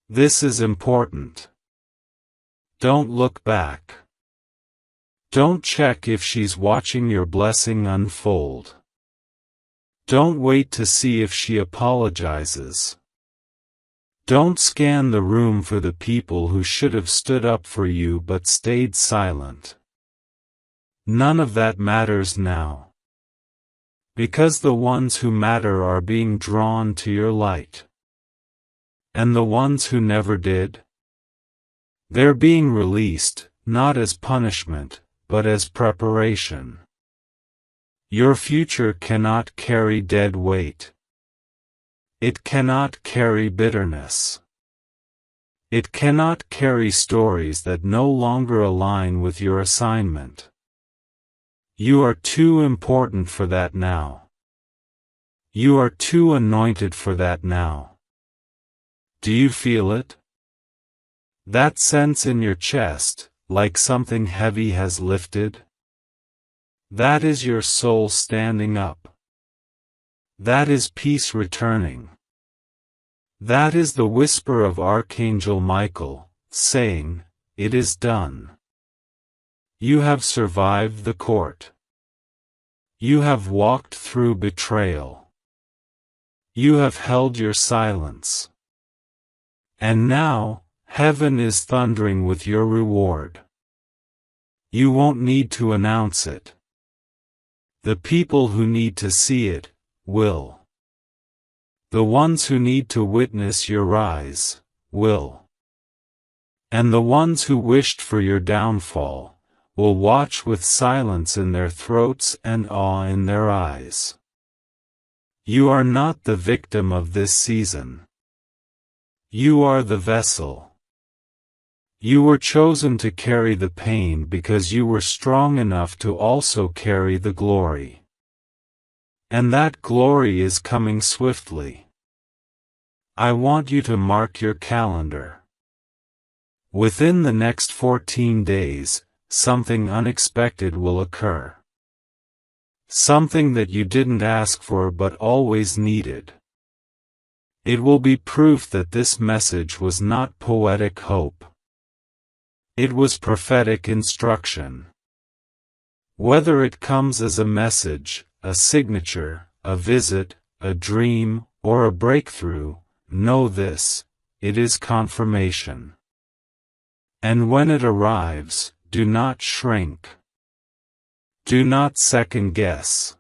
This is important. Don't look back. Don't check if she's watching your blessing unfold. Don't wait to see if she apologizes. Don't scan the room for the people who should have stood up for you but stayed silent. None of that matters now. Because the ones who matter are being drawn to your light. And the ones who never did? They're being released, not as punishment, but as preparation. Your future cannot carry dead weight. It cannot carry bitterness. It cannot carry stories that no longer align with your assignment. You are too important for that now. You are too anointed for that now. Do you feel it? That sense in your chest, like something heavy has lifted? That is your soul standing up. That is peace returning. That is the whisper of Archangel Michael, saying, "It is done." You have survived the court. You have walked through betrayal. You have held your silence. And now, heaven is thundering with your reward. You won't need to announce it. The people who need to see it, will. The ones who need to witness your rise, will. And the ones who wished for your downfall, will watch with silence in their throats and awe in their eyes. You are not the victim of this season. You are the vessel. You were chosen to carry the pain because you were strong enough to also carry the glory. And that glory is coming swiftly. I want you to mark your calendar. Within the next 14 days, something unexpected will occur. Something that you didn't ask for but always needed. It will be proof that this message was not poetic hope. It was prophetic instruction. Whether it comes as a message, a signature, a visit, a dream, or a breakthrough, know this, it is confirmation. And when it arrives, do not shrink. Do not second guess.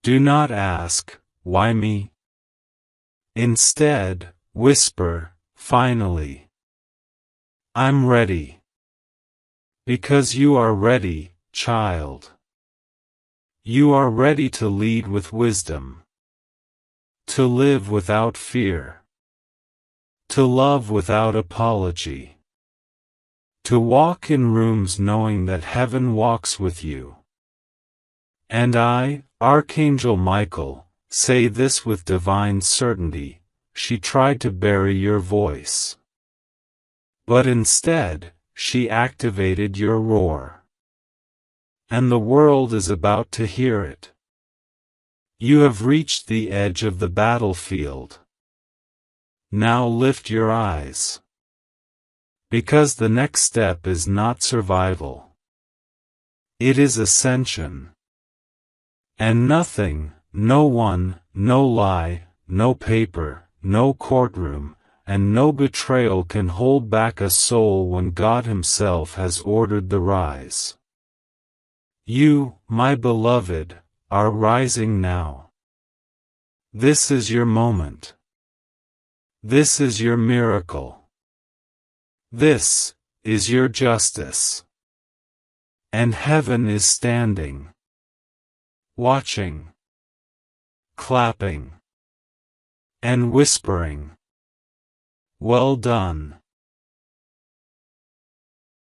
Do not ask, "Why me?" Instead, whisper, "Finally. I'm ready." Because you are ready, child. You are ready to lead with wisdom. To live without fear. To love without apology. To walk in rooms knowing that heaven walks with you. And I, Archangel Michael, say this with divine certainty: she tried to bury your voice. But instead, she activated your roar. And the world is about to hear it. You have reached the edge of the battlefield. Now lift your eyes. Because the next step is not survival. It is ascension. And nothing, no one, no lie, no paper, no courtroom, and no betrayal can hold back a soul when God Himself has ordered the rise. You, my beloved, are rising now. This is your moment. This is your miracle. This is your justice. And heaven is standing, watching, clapping, and whispering, "Well done."